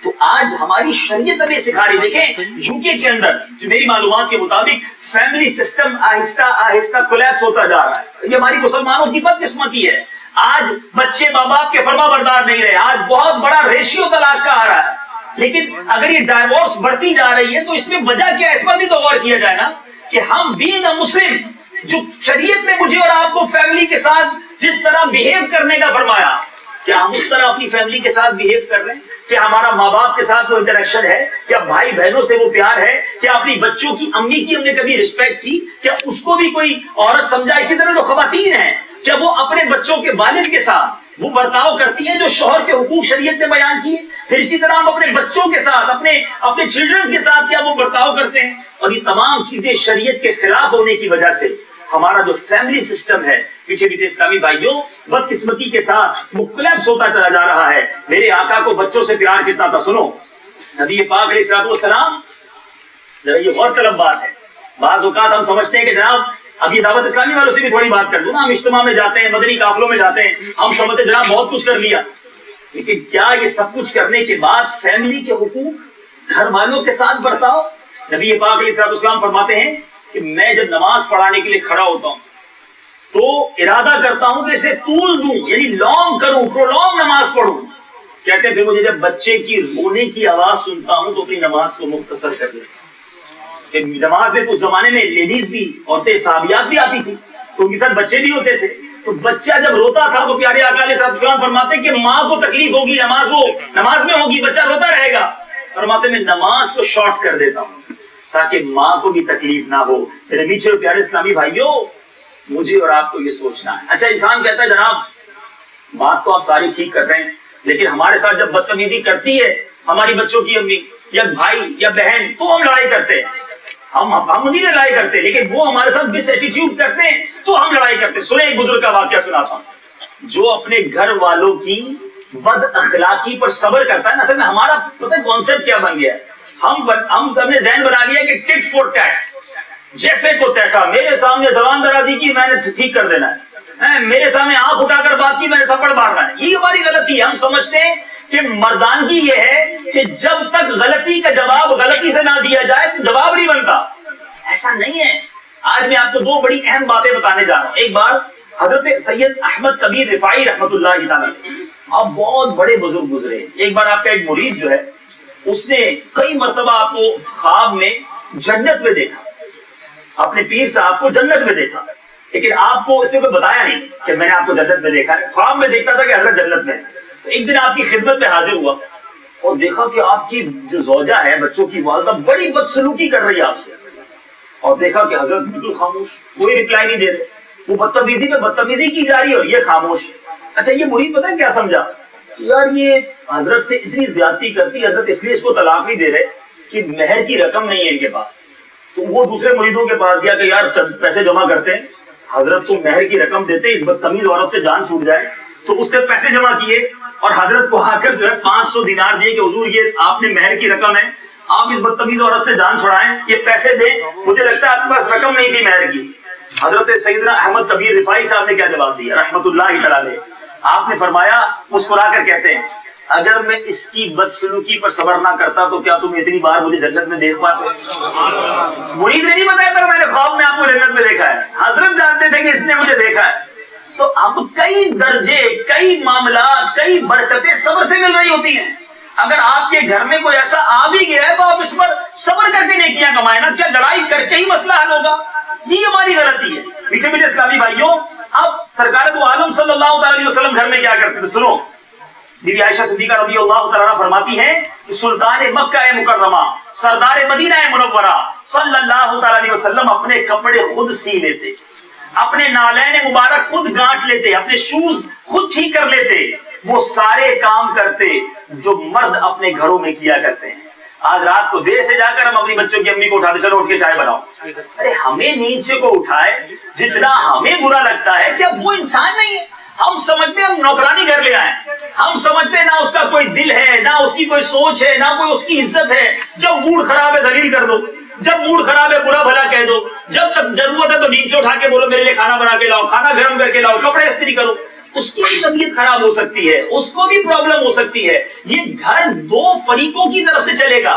تو آج ہماری شریعت ہمیں سکھا رہی. دیکھیں یو کے اندر جو میری معلومات کے مطابق فیملی سسٹم آہستہ آہستہ کولیپس ہوتا جا رہا ہے. یہ ہماری مسلمانوں کی بدقسمتی ہے. آج بچے ماں باپ کے فرما بردار نہیں رہے. آج بہت بڑا ریشیو طلاق کا آ رہا ہے. لیکن اگر یہ ڈائیورس بڑھتی جا رہی ہے تو اس میں وجہ کیا ہے؟ اس پر بھی تو غور کیا جائے نا کہ ہم بینگ اے مسلم، جو شریعت نے مجھے اور آپ کو فیملی کے ساتھ جس طرح بیہیو کرنے کا فرمایا، کیا ہم اس طرح اپنی فیملی کے ساتھ بیہیو کر رہے ہیں؟ کیا ہمارا ماں باپ کے ساتھ وہ انٹریکشن ہے؟ کیا بھائی بہنوں سے وہ پیار ہے؟ کیا اپنی بچوں کی امی کی ہم نے کبھی رسپیکٹ کی؟ کیا اس کو بھی کوئی عورت سمجھا؟ اسی طرح جو خواتین ہیں کیا وہ اپنے بچوں کے والد کے ساتھ وہ برتاؤ کرتی ہیں جو شوہر کے حقوق شریعت نے بیان کیے؟ پھر اسی طرح ہم اپنے بچوں کے ساتھ اپنے چلڈرنز کے ساتھ کیا وہ برتاؤ کرتے ہیں؟ اور یہ تمام چیزیں شریعت کے خلاف ہونے کی وجہ سے ہمارا جو فیملی سسٹم ہے پیچھے پیچھے اسلامی بھائیوں بدقسمتی کے ساتھ وہ کولیپس ہوتا چلا جا رہا ہے. میرے آقا کو بچوں سے پیار کتنا تھا سنو. نبی پاک علیہ الصلوۃ والسلام، ذرا یہ غور طلب بات ہے. بعض اوقات ہم سمجھتے ہیں کہ جناب اب یہ دعوت اسلامی والوں سے بھی تھوڑی بات کر دوں نا. ہم اجتماع میں جاتے ہیں، مدنی قافلوں میں جاتے ہیں، ہم سمجھتے ہیں جناب بہت کچھ کر لیا. لیکن کیا یہ سب کچھ کرنے کے بعد فیملی کے حقوق، گھر والوں کے ساتھ برتاؤ؟ نبی پاک علیہ الصلوۃ والسلام فرماتے ہیں کہ میں جب نماز پڑھانے کے لیے کھڑا ہوتا ہوں تو ارادہ کرتا ہوں کہ اسے طول دوں، یعنی لانگ کروں، پرولونگ نماز پڑھوں. کہتے ہیں پھر مجھے جب بچے کی رونے کی آواز سنتا ہوں تو اپنی نماز کو مختصر کر دیتا ہوں. کہ نماز میں اس زمانے میں لیڈیز بھی، عورتیں، صحابیات بھی آتی تھی تو ان کے ساتھ بچے بھی ہوتے تھے. تو بچہ جب روتا تھا تو پیارے آقا علیہ السلام فرماتے ہیں کہ ماں کو تکلیف ہوگی، نماز میں ہوگی، بچہ روتا رہے گا. فرماتے میں نماز کو شارٹ کر دیتا ہوں تاکہ ماں کو بھی تکلیف نہ ہو. میرے میٹھے اور پیارے اسلامی بھائیوں، مجھے اور آپ کو یہ سوچنا ہے. اچھا انسان کہتا ہے جناب بات تو آپ ساری ٹھیک کر رہے ہیں، لیکن ہمارے ساتھ جب بدتمیزی کرتی ہے ہماری بچوں کی امی یا بھائی یا بہن تو ہم لڑائی کرتے ہیں. ہم انہیں لڑائی کرتے ہیں، لیکن وہ ہمارے ساتھ مس ایٹیٹیوڈ کرتے ہیں تو ہم لڑائی کرتے ہیں. سنیں ایک بزرگ کا واقعہ سناتا ہوں. جو اپنے گھر والوں کی بد اخلاقی پر صبر کرتا ہے نا، اصل میں ہمارا پتہ ہے کانسیپٹ کیا بن گیا ہے. ہم سب نے ذہن بنا لیا کہ ٹٹ فور ٹیٹ، جیسے کو تیسا. میرے سامنے زبان درازی کی میں نے ٹھیک کر دینا ہے، میرے سامنے آنکھ اٹھا کر بات کی میں نے تھپڑ مارنا ہے. یہ ہماری غلطی ہے. ہم سمجھتے ہیں کہ مردانگی یہ ہے کہ جب تک غلطی کا جواب غلطی سے نہ دیا جائے تو جواب نہیں بنتا. ایسا نہیں ہے. آج میں آپ کو دو بڑی اہم باتیں بتانے جا رہا ہوں. ایک بار حضرت سید احمد کبیر رفاعی رحمۃ اللہ تعالی، آپ بہت بڑے بزرگ گزرے. ایک بار آپ کا ایک مرید جو ہے اس نے کئی مرتبہ آپ کو خواب میں جنت میں دیکھا، اپنے پیر صاحب کو جنت میں دیکھا، لیکن آپ کو اس نے کوئی بتایا نہیں کہ میں نے آپ کو جنت میں دیکھا ہے. خواب میں دیکھتا تھا کہ حضرت جنت میں. تو ایک دن آپ کی خدمت میں حاضر ہوا اور دیکھا کہ آپ کی جو زوجہ ہے، بچوں کی والدہ، بڑی بدسلوکی کر رہی ہے آپ سے. اور دیکھا کہ حضرت بالکل خاموش، کوئی ریپلائی نہیں دے رہے. وہ بدتمیزی پہ بدتمیزی کی جا رہی ہے اور یہ خاموش. اچھا یہ مرید پتہ ہے کیا سمجھا کہ یار یہ حضرت سے اتنی زیادتی کرتی، حضرت اس لیے اس کو طلاق نہیں دے رہے کہ مہر کی رقم نہیں ہے ان کے پاس. تو وہ دوسرے مریدوں کے پاس گیا کہ یار پیسے جمع کرتے ہیں، حضرت کو مہر کی رقم دیتے، اس بدتمیز عورت سے جان چھوٹ جائے. تو اس نے پیسے جمع کیے اور حضرت کو آ کر جو ہے 500 دینار دیے کہ حضور یہ آپ نے مہر کی رقم ہے، آپ اس بدتمیز عورت سے جان چھڑائیں، یہ پیسے دیں. مجھے لگتا ہے آپ کے پاس رقم نہیں تھی مہر کی. حضرت سیدنا احمد کبیر رفاعی صاحب نے کیا جواب دیا رحمت اللہ تعالی علیہ؟ آپ نے فرمایا مسکرا کر کہتے ہیں اگر میں اس کی بدسلوکی پر صبر نہ کرتا تو کیا تم اتنی بار مجھے جنت میں دیکھ پاتے؟ مرید نے نہیں بتایا تھا میں نے خواب میں آپ کو جنت میں دیکھا ہے، حضرت جانتے تھے کہ اس نے مجھے دیکھا ہے. تو اب کئی درجے، کئی معاملات، کئی برکتیں صبر سے مل رہی ہوتی ہیں. اگر آپ کے گھر میں کوئی ایسا آ بھی گیا ہے تو آپ اس پر صبر کر کے نیکیاں کمائیں نا. کیا لڑائی کر کے ہی مسئلہ حل ہوگا؟ یہ ہماری غلطی ہے. پیچھے پیچھے اسلامی بھائیوں، اب سرکار دو عالم صلی اللہ علیہ وسلم گھر میں کیا کرتے تھے سنو. بی بی عائشہ صدیقہ رضی اللہ تعالیٰ فرماتی ہیں کہ سلطان مکہ مکرمہ سردار مدینہ منورہ صلی اللہ علیہ وسلم اپنے کپڑے خود سی لیتے، اپنے نالین مبارک خود گانٹ لیتے، اپنے شوز خود ٹھیک کر لیتے. وہ سارے کام کرتے جو مرد اپنے گھروں میں کیا کرتے ہیں. آج رات کو دیر سے جا کر ہم اپنی بچوں کی امی کو اٹھاتے چلو اٹھ کے چائے بناؤ. ارے ہمیں نیند سے کو اٹھائے جتنا ہمیں برا لگتا ہے کیا وہ انسان نہیں ہے؟ ہم سمجھتے ہیں ہم نوکرانی گھر لے آئے، ہم سمجھتے ہیں نہ اس کا کوئی دل ہے، نہ اس کی کوئی سوچ ہے، نہ کوئی اس کی عزت ہے. جب موڈ خراب ہے ذلیل کر دو، جب موڈ خراب ہے برا بھلا کہہ دو، جب تک ضرورت ہے تو نیند سے اٹھا کے بولو میرے لیے کھانا بنا کے لاؤ، کھانا گرم کر کے لاؤ، کپڑے استری کرو. اس کی بھی طبیعت خراب ہو سکتی ہے، اس کو بھی پرابلم ہو سکتی ہے. یہ گھر دو فریقوں کی طرف سے چلے گا.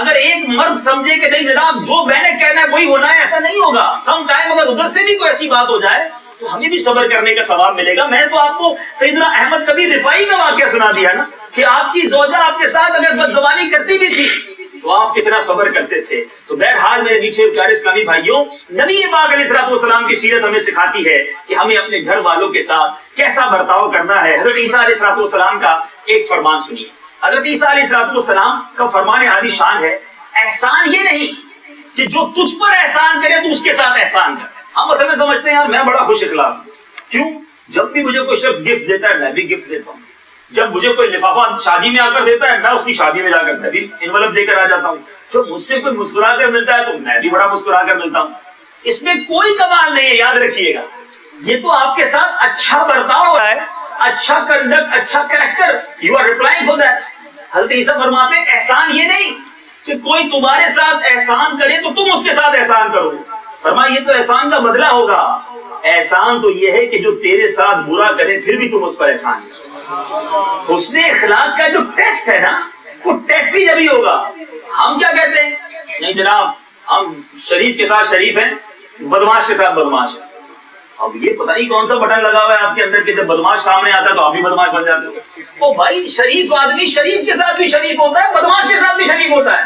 اگر ایک مرد سمجھے کہ نہیں جناب جو میں نے کہنا ہے وہی ہونا ہے، ایسا نہیں ہوگا. سم ٹائم اگر ادھر سے بھی کوئی ایسی بات ہو جائے تو ہمیں بھی صبر کرنے کا ثواب ملے گا. میں نے تو آپ کو سیدنا احمد کبیر رفاعی کا واقعہ سنا دیا نا کہ آپ کی زوجہ آپ کے ساتھ اگر بدزبانی کرتی بھی تھی تو آپ کتنا صبر کرتے تھے. تو بہرحال میرے نیچے پیارے اسلامی بھائیوں، نبی پاک علیہ السلام کی سیرت ہمیں سکھاتی ہے کہ ہمیں اپنے گھر والوں کے ساتھ کیسا برتاؤ کرنا ہے. حضرت عیسیٰ علیہ السلام کا ایک فرمان سنیے. حضرت عیسیٰ علیہ السلام کا فرمان عالی شان ہے، احسان یہ نہیں کہ جو تجھ پر احسان کرے تو اس کے ساتھ احسان کر. ہم اصل میں سمجھتے ہیں یار میں بڑا خوش اخلاق ہوں. کیوں؟ جب بھی مجھے کوئی شخص گفٹ دیتا ہے میں بھی گفٹ دیتا ہوں. جب مجھے کوئی لفافہ شادی میں آ کر دیتا ہے میں اس کی شادی میں جا کر میں بھی انویلپ دے کر آ جاتا ہوں. جب مجھ سے کوئی مسکرا کر ملتا ہے تو میں بھی بڑا مسکرا کر ملتا ہوں. اس میں کوئی کمال نہیں ہے، یاد رکھیے گا. یہ تو آپ کے ساتھ اچھا برتاؤ ہو رہا ہے، اچھا کنڈکٹ، اچھا character. You are replying for that. حضرت عیسیٰ فرماتے ہیں احسان یہ نہیں کہ کوئی تمہارے ساتھ احسان کرے تو تم اس کے ساتھ احسان کرو. فرمایا یہ تو احسان کا بدلہ ہوگا. احسان تو یہ ہے کہ جو تیرے ساتھ برا کرے پھر بھی تم اس پر احسان کرو. حسن اخلاق کا جو ٹیسٹ ہے نا وہ ٹیسٹ ہی جبھی ہوگا. ہم کیا کہتے ہیں؟ نہیں جناب ہم شریف کے ساتھ شریف ہیں، بدماش کے ساتھ بدماش ہیں. اب یہ پتہ نہیں کون سا بٹن لگا ہوا ہے آپ کے اندر کہ جب بدماش سامنے آتا ہے تو آپ بھی بدماش بن جاتے ہو. او بھائی شریف آدمی شریف کے ساتھ بھی شریف ہوتا ہے، بدماش کے ساتھ بھی شریف ہوتا ہے،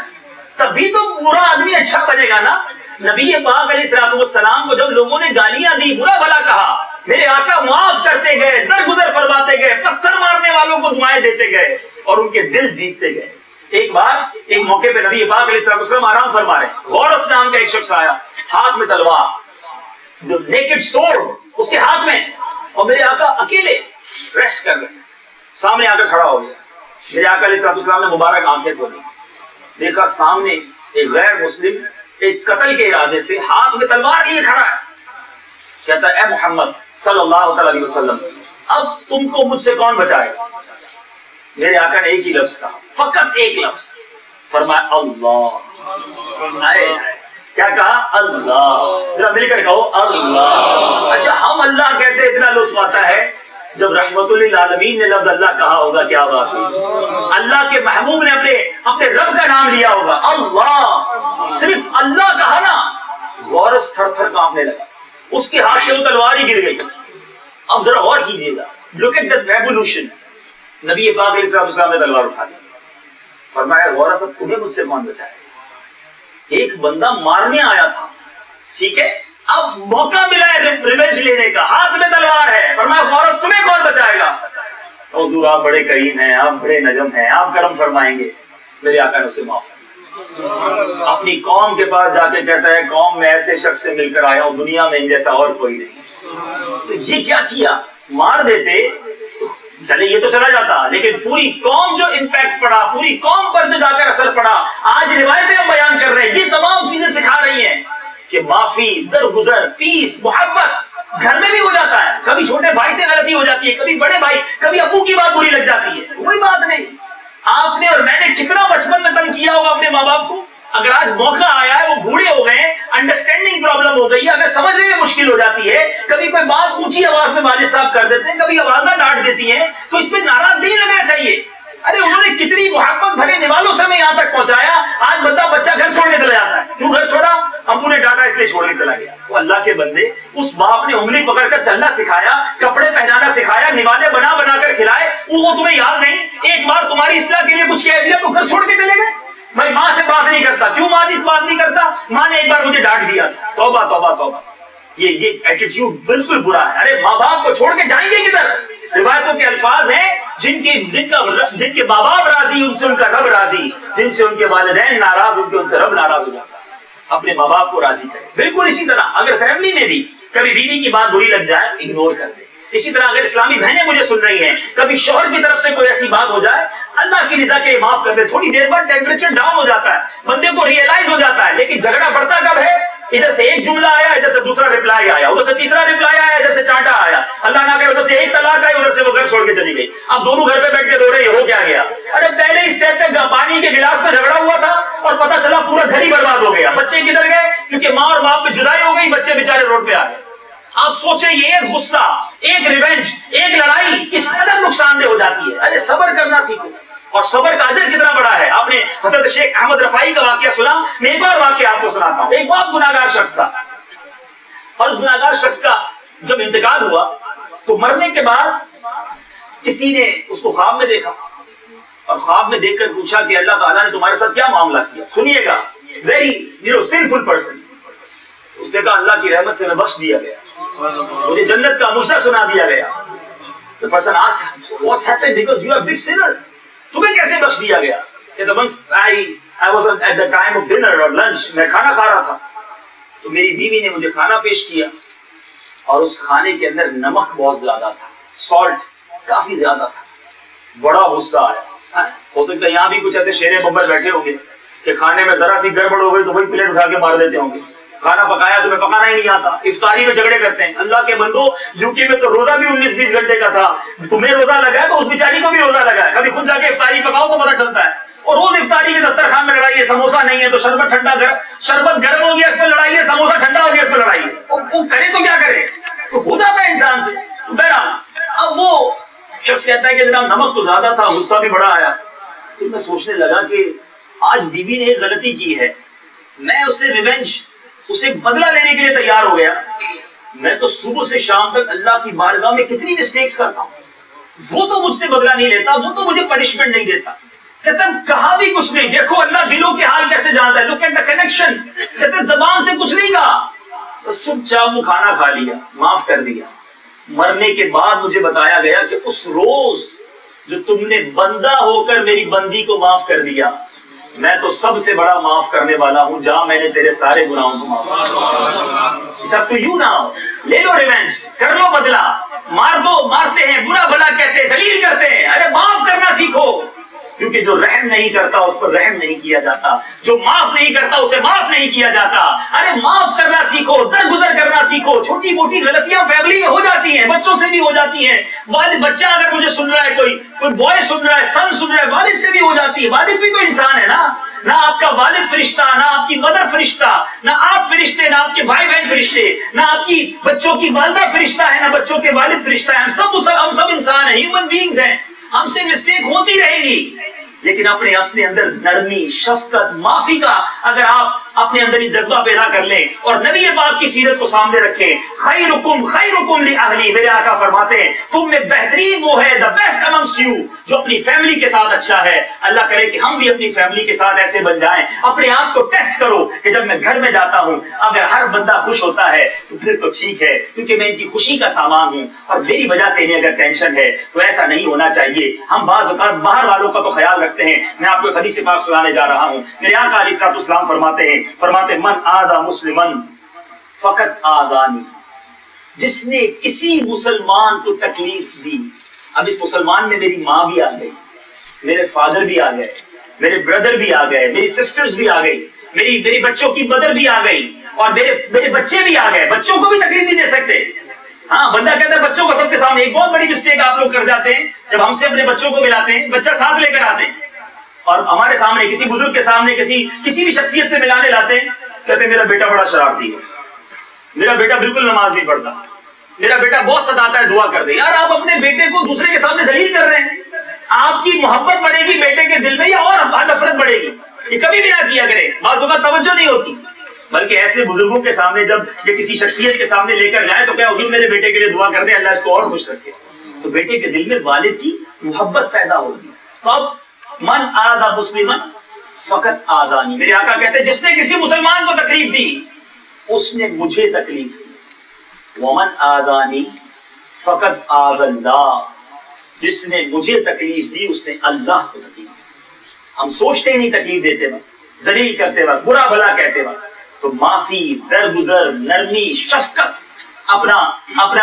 تبھی تو برا آدمی اچھا بنے گا نا. نبی پاک علیہ السلام کو جب لوگوں نے گالیاں دی، برا بھلا کہا، میرے آقا معاف کرتے گئے، درگزر فرماتے گئے، پتھر مارنے والوں کو دعائیں دیتے گئے اور ان کے دل جیتتے گئے. ایک بار ایک موقع پہ نبی پاک علیہ السلام آرام فرما رہے، غورس نام کا ایک شخص آیا، ہاتھ میں تلوار، نیکڈ سورڈ اس کے ہاتھ میں، اور میرے آقا اکیلے ریسٹ کر رہے، سامنے آ کر کھڑا ہو گیا. میرے آقا علیہ السلام نے مبارک آنکھیں کھولی، دیکھا سامنے ایک غیر مسلم ایک قتل کے ارادے سے ہاتھ میں تلوار لیے کھڑا ہے. کہتا ہے اے محمد صلی اللہ علیہ وسلم اب تم کو مجھ سے کون بچائے؟ میرے آقا نے ایک ہی لفظ کہا، فقط ایک لفظ، فرمایا اللہ. کیا کہا؟ اللہ. ذرا مل کر کہو اللہ. اچھا ہم اللہ کہتے اتنا لطف آتا ہے، جب رحمت للعالمین نے لفظ اللہ کہا ہوگا کیا بات ہوئی. اللہ کے محبوب نے اپنے رب کا نام لیا ہوگا اللہ. صرف اللہ کہا نا، غورس تھر تھر کانپنے لگا، اس کے ہاتھ سے وہ تلوار ہی گر گئی. اب ذرا غور کیجئے گا، لک ایٹ دی ریوولوشن. نبی پاک علیہ السلام نے تلوار اٹھا لی، فرمایا غورس اب تمہیں مجھ سے کون بچائے؟ ایک بندہ مارنے آیا تھا، ٹھیک ہے، اب موقع ملا ہے ریونج لینے کا، ہاتھ میں تلوار ہے، فرمایا غورس تمہیں کون بچائے گا؟ حضور آپ بڑے کریم ہیں، آپ بڑے نجم ہیں، آپ کرم فرمائیں گے. میرے آقا نے اسے معاف کیا. اپنی قوم کے پاس جا کے کہتا ہے قوم میں ایسے شخص سے مل کر آیا ہوں دنیا میں ان جیسا اور کوئی نہیں. تو یہ کیا کیا؟ مار دیتے چلے یہ تو چلا جاتا، لیکن پوری قوم جو امپیکٹ پڑا، پوری قوم پر جو جا کر اثر پڑا. آج روایتیں ہم بیان کر رہے ہیں، یہ تمام چیزیں سکھا رہی ہیں کہ معافی، درگزر، پیس، محبت گھر میں بھی ہو جاتا ہے. کبھی چھوٹے بھائی سے غلطی ہو جاتی ہے، کبھی بڑے بھائی، کبھی ابو کی بات بری لگ جاتی ہے، کوئی بات نہیں. آپ نے اور میں نے کتنا بچپن میں تنگ کیا ہوگا اپنے ماں باپ کو. اگر آج موقع آیا ہے، وہ بوڑھے ہو گئے ہیں، انڈرسٹینڈنگ پرابلم ہو گئی ہے، ہمیں سمجھنے میں مشکل ہو جاتی ہے، کبھی کوئی بات اونچی آواز میں والد صاحب کر دیتے ہیں، کبھی والدہ ڈانٹ دیتی ہیں، تو اس میں ناراض نہیں لگنا چاہیے. ارے انہوں نے کتنی محبت بھرے نوالوں سے ہمیں یہاں تک پہنچایا. آج بچہ گھر چھوڑ کے چلا جاتا ہے. کیوں گھر چھوڑا؟ ابو نے ڈانٹا اس لیے چھوڑ کے چلا گیا. وہ اللہ کے بندے، اس باپ نے انگلی پکڑ کر چلنا سکھایا، کپڑے پہنانا سکھایا، نوالے بنا بنا کر کھلائے، وہ تمہیں یاد نہیں؟ ایک بار تمہاری اصلاح کے لیے کچھ کہہ دیا تو گھر چھوڑ کے چلے گئے. بھائی ماں سے بات نہیں کرتا، کیوں ماں سے بات نہیں کرتا؟ ماں نے ایک بار مجھے ڈانٹ دیا. توبہ توبہ توبہ، یہ ایٹیٹیوڈ بالکل برا ہے. ارے ماں باپ کو چھوڑ کے جائیں گے کدھر؟ روایتوں کے الفاظ ہیں جن کے ماں باپ راضی ان سے ان کا رب راضی، جن سے ان کے والدین ناراض ان سے رب ناراض ہو جاتا ہے. اپنے ماں باپ کو راضی کرے. بالکل اسی طرح اگر فیملی میں بھی کبھی بیوی کی بات بری لگ جائے، اگنور کر دے. اسی طرح اگر اسلامی بہنیں مجھے سن رہی ہیں، کبھی شوہر کی طرف سے کوئی ایسی بات ہو جائے، اللہ کی رضا کے لیے معاف کر دے. تھوڑی دیر بعد ٹیمپریچر ڈاؤن ہو جاتا ہے، بندے کو ریئلائز ہو جاتا ہے، لیکن جھگڑا بڑھتا کب ہے؟ ادھر سے ایک جملہ آیا، ادھر سے دوسرا ریپلائی آیا، ادھر سے تیسرا ریپلائی آیا، ادھر سے چانٹا آیا، اللہ نہ کرے ادھر سے ایک طلاق گھر چھوڑ کے چلی گئی. اب دونوں گھر پہ بیٹھ کے رو رہے ہیں, ہو کیا گیا؟ ارے پہلے ہی اسٹیپ پہ پانی کے گلاس پہ جھگڑا ہوا تھا اور پتا چلا پورا گھر ہی برباد ہو گیا. بچے کدھر گئے؟ کیونکہ ماں اور باپ پہ جدائی ہو گئی, بچے بےچارے روڈ پہ آ گئے. آپ سوچیں یہ ایک غصہ, ایک ریونج, ایک لڑائی کس قدر نقصان دہ ہو جاتی ہے. ارے صبر کرنا سیکھو, اور صبر کا اجر کتنا بڑا ہے. آپ نے حضرت شیخ احمد رفاعی کا واقعہ سنا, میں ایک اور واقعہ آپ کو سناتا ہوں. ایک بہت گناہگار شخص تھا, اور اس گناہگار شخص کا جب انتقال ہوا تو مرنے کے بعد کسی نے اس کو خواب میں دیکھا, اور خواب میں دیکھ کر پوچھا کہ اللہ تعالیٰ نے تمہارے ساتھ کیا معاملہ کیا. سنیے گا, ویری سنفل پرسن. اس نے کہا اللہ کی رحمت سے میں بخش دیا گیا, مجھے جنت کا مژدہ سنا دیا گیا. The person asked, what's happened? Because you are a big sinner. تمہیں کیسے بخش دیا گیا؟ I was at the time of dinner or lunch. میں کھانا کھا رہا تھا تو میری بیوی نے مجھے کھانا پیش کیا, اور اس کھانے کے اندر نمک بہت زیادہ تھا, سالٹ کافی زیادہ تھا. بڑا غصہ آیا. ہو سکتا ہے یہاں بھی کچھ ایسے شیر ببر بیٹھے ہوں گے کہ کھانے میں ذرا سی گڑبڑ ہو گئی تو وہی پلیٹ اٹھا کے مار دیتے ہوں گے. کھانا پکایا تمہیں پکانا ہی نہیں آتا, افطاری میں جھگڑے کرتے ہیں. اللہ کے بندو, یوکے میں تو روزہ بھی 19-20 گھنٹے کا تھا, تمہیں روزہ لگا ہے تو اس بیچاری کو بھی روزہ لگا ہے. کبھی خود جا کے افطاری پکاؤ تو پتہ چلتا ہے. اور روز افطاری کے دسترخوان میں لڑائی ہے, سموسہ نہیں ہے تو شربت ٹھنڈا شربت گرم ہو گیا اس میں لڑائی ہے, سموسہ ٹھنڈا ہو گیا اس میں لڑائی ہے. وہ کرے تو کیا کرے, تو ہو جاتا ہے انسان سے. بہرحال اب وہ شخص کہتا ہے کہ جناب نمک تو زیادہ تھا, غصہ بھی بڑا آیا. پھر میں سوچنے لگا کہ آج بیوی نے ایک غلطی کی ہے, میں اسے ریونج, اسے بدلہ لینے کے لیے تیار ہو گیا. میں تو صبح سے شام تک اللہ کی بارگاہ میں کتنی مسٹیکس کرتا ہوں, وہ تو مجھ سے بدلہ نہیں لیتا, وہ تو مجھے پنشمنٹ نہیں دیتا. کہتا کہا بھی کچھ نہیں. دیکھو اللہ دلوں کے حال کیسے جانتا ہے. Look at the connection. کہتے زبان سے کچھ نہیں کہا, بس چپ چاپ وہ کھانا کھا لیا, معاف کر دیا. مرنے کے بعد مجھے بتایا گیا کہ اس روز جو تم نے بندہ ہو کر میری بندی کو معاف کر دیا, میں تو سب سے بڑا معاف کرنے والا ہوں. جہاں میں نے تیرے سارے گناہوں کو معاف سب تو یوں نہ ہو, لے لو ریونج, کر لو بدلہ, مار دو, مارتے ہیں, برا بھلا کہتے ہیں, ذلیل کرتے ہیں. ارے معاف کرنا سیکھو, کیونکہ جو رحم نہیں کرتا اس پر رحم نہیں کیا جاتا, جو معاف نہیں کرتا اسے معاف نہیں کیا جاتا. ارے معاف کرنا سیکھو, درگزر کرنا سیکھو. چھوٹی موٹی غلطیاں فیملی میں ہو جاتی ہیں, بچوں سے بھی ہو جاتی ہیں. بچہ اگر مجھے سن رہا ہے, کوئی بوائے سن رہا ہے, سن سن رہا ہے, والد سے بھی ہو جاتی ہے. والد بھی تو انسان ہے نا, نہ آپ کا والد فرشتہ, نہ آپ کی مدر فرشتہ, نہ آپ فرشتے, نہ آپ کے بھائی بہن فرشتے, نہ آپ کی بچوں کی والدہ فرشتہ ہے, نہ بچوں کے والد فرشتہ ہے. ہم سب انسان ہیں, ہیومن بینگز ہیں. ہم سے مسٹیک ہوتی رہے گی, لیکن اپنے اندر نرمی, شفقت, معافی کا اگر آپ اپنے اندر یہ جذبہ پیدا کر لیں اور نبی پاک کی سیرت کو سامنے رکھیں. خیرکم لأہلی, میرے آقا فرماتے ہیں تم میں بہترین وہ ہے, the best amongst you, جو اپنی فیملی کے ساتھ اچھا ہے. اللہ کرے کہ ہم بھی اپنی فیملی کے ساتھ ایسے بن جائیں. اپنے آپ کو ٹیسٹ کرو کہ جب میں گھر میں جاتا ہوں اگر ہر بندہ خوش ہوتا ہے تو پھر تو ٹھیک ہے, کیونکہ میں ان کی خوشی کا سامان ہوں, اور میری وجہ سے انہیں اگر ٹینشن ہے تو ایسا نہیں ہونا چاہیے. ہم بعض اوقات باہر والوں کا تو خیال رکھتے ہیں. میں آپ کو ایک حدیث پاک سنانے جا رہا ہوں. میرے آقا علیہ السلام فرماتے من آدھا مسلمن فقط آدھانی, جس نے کسی مسلمان کو تکلیف دی. اب اس مسلمان میں میری ماں بھی آ گئی, میرے فادر بھی آ گئے, میرے بردر بھی آ گئے, میری سسٹرز بھی آ گئی, میری بچوں کی مدر بھی آ گئی, اور میرے بچے بھی آ گئے. بچوں کو بھی تکلیف نہیں دے سکتے. ہاں, بندہ کہتا ہے بچوں کو سب کے سامنے. ایک بہت بڑی مسٹیک آپ لوگ کر جاتے ہیں, جب ہم سے اپنے بچوں کو ملاتے ہیں, بچہ ساتھ لے کر آتے ہیں اور ہمارے سامنے کسی بزرگ کے سامنے کسی بھی شخصیت سے ملانے لاتے ہیں, کہتے ہیں میرا بیٹا بڑا شرارتی ہے, میرا بیٹا بالکل نماز نہیں پڑھتا, میرا بیٹا بہت ستاتا ہے, دعا کر دیں. یار آپ اپنے بیٹے کو دوسرے کے سامنے ذلیل کر رہے ہیں. آپ کی محبت بڑھے گی بیٹے کے دل میں, یا اور نفرت بڑھے گی. یہ کبھی بھی نہ کیا کرے. بعض اوقات توجہ نہیں ہوتی, بلکہ ایسے بزرگوں کے سامنے جب یہ کسی شخصیت کے سامنے لے کر جائے تو کیا حضور میرے بیٹے کے لیے دعا کر دیں, اللہ اس کو اور خوش رکھے. تو بیٹے کے دل میں والد کی محبت پیدا ہوگی. تو اب من آدھا مسلمن فقط آدھانی, میرے آقا کہتے ہیں جس نے کسی مسلمان کو تکلیف دی اس نے مجھے تکلیف دی. ومن آدھانی فقط آدھ اللہ, جس نے مجھے تکلیف دی اس نے اللہ کو تکلیف دی. ہم سوچتے ہی نہیں تکلیف دیتے وقت, ذلیل کرتے وقت, برا بھلا کہتے وقت. تو معافی, درگزر, نرمی, شفقت اپنا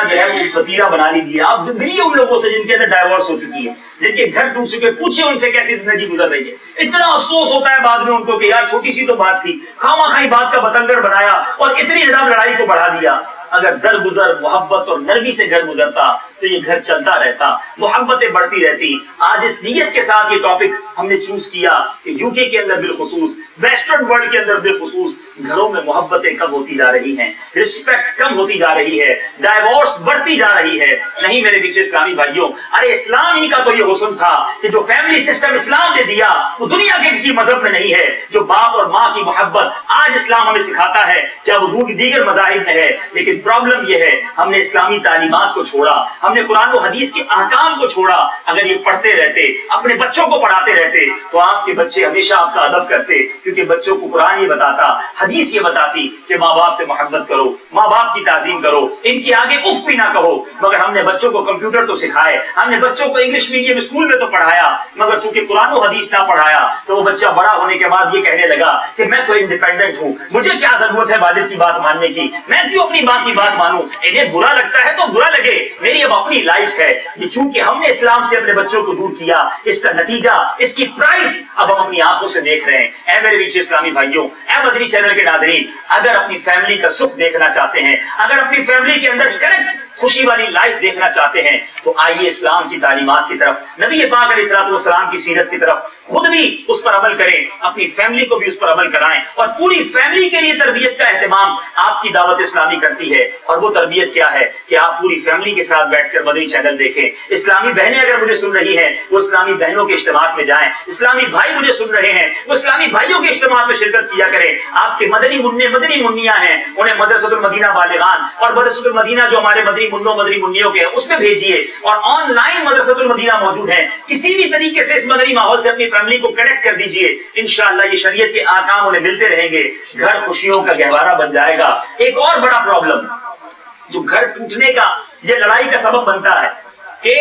جو ہے وہ وتیرہ بنا لیجیے. آپ ملیے ان لوگوں سے جن کے اندر ڈائیورس ہو چکی ہے, جن کے گھر ٹوٹ چکے, پوچھیں ان سے کیسی زندگی گزر رہی ہے. اتنا افسوس ہوتا ہے بعد میں ان کو کہ یار چھوٹی سی تو بات تھی, خواہ مخواہ بات کا بتنگڑ بنایا اور اتنی زیادہ لڑائی کو بڑھا دیا. اگر درگزر محبت اور نرمی سے گھر گزرتا تو یہ گھر چلتا رہتا، محبتیں بڑھتی رہتی۔ آج اس نیت کے ساتھ یہ ٹاپک ہم نے چوز کیا کہ یو کے اندر بالخصوص، ویسٹرن ورلڈ کے اندر بالخصوص گھروں میں محبتیں کم ہوتی جا رہی ہیں، رسپیکٹ کم ہوتی جا رہی ہے، ڈائیورس بڑھتی جا رہی ہے۔ نہیں میرے پیچھے اسلامی بھائیوں، ارے اسلام ہی کا تو یہ حسن تھا کہ جو فیملی سسٹم اسلام نے دیا وہ دنیا کے کسی مذہب میں نہیں ہے۔ جو باپ اور ماں کی محبت آج اسلام ہمیں سکھاتا ہے کیا وہ دیگر مذاہب میں ہے، لیکن پرابلم یہ ہے ہم نے اسلامی تعلیمات کو چھوڑا، ہم نے قرآن و حدیث کے احکام کو چھوڑا۔ اگر یہ پڑھتے رہتے، اپنے بچوں کو پڑھاتے رہتے تو آپ کے بچے ہمیشہ آپ کا ادب کرتے، کیونکہ بچوں کو قرآن یہ بتاتا، حدیث یہ بتاتی کہ ماں باپ سے محبت کرو، ماں باپ کی تعظیم کرو، ان کی آگے اف بھی نہ کہو۔ مگر ہم نے بچوں کو کمپیوٹر تو سکھائے، ہم نے بچوں کو انگلش میڈیم اسکول میں تو پڑھایا، مگر چونکہ قرآن و حدیث نہ پڑھایا تو وہ بچہ بڑا ہونے کے بعد یہ کہنے لگا کہ میں تو انڈیپینڈنٹ ہوں، مجھے کیا ضرورت ہے والد کی بات ماننے کی، میں کیوں اپنی ماں کی بات مانوں، انہیں برا لگتا ہے تو برا لگے، میری اب اپنی لائف ہے۔ یہ چونکہ ہم نے اسلام سے اپنے بچوں کو دور کیا، اس کا نتیجہ، اس کی پرائس اب ہم اپنی آنکھوں سے دیکھ رہے ہیں۔ اے میرے پیچھے اسلامی بھائیوں، اے مدنی چینل کے ناظرین، اگر اپنی فیملی کا سکھ دیکھنا چاہتے ہیں، اگر اپنی فیملی کے اندر کریکٹ خوشی والی لائف دیکھنا چاہتے ہیں تو آئیے اسلام کی تعلیمات کی طرف، نبی پاک علیہ الصلوۃ والسلام کی سیرت کی طرف خود بھی اس پر عمل کریں، اپنی فیملی کو بھی اس پر عمل کرائیں، اور پوری فیملی کے لیے تربیت کا اہتمام آپ کی دعوت اسلامی کرتی ہے۔ اور وہ تربیت کیا ہے کہ آپ پوری فیملی کے ساتھ بیٹھ کر مدنی چینل دیکھیں۔ اسلامی بہنیں اگر مجھے سن رہی ہیں وہ اسلامی بہنوں کے اجتماعات میں جائیں، اسلامی بھائی مجھے سن رہے ہیں وہ اسلامی بھائیوں کے اجتماعات میں شرکت کیا کریں۔ آپ کے مدنی منع مدنی منیاں ہیں انہیں مدرسۃ المدینہ بالغان اور مدرسۃ المدینہ جو ہمارے مدنی منوں مدنی منیوں کے ہیں اس میں بھیجیے، اور آن لائن مدرسۃ المدینہ موجود ہیں، کسی بھی طریقے سے اس مدنی ماحول سے اپنی فیملی کو کنیکٹ کر دیجیے، انشاءاللہ یہ شریعت کے احکام انہیں ملتے رہیں گے، گھر خوشیوں کا گہوارہ بن جائے گا۔ ایک اور بڑا پرابلم جو گھر ٹوٹنے کا، یہ لڑائی کا سبب بنتا ہے کہ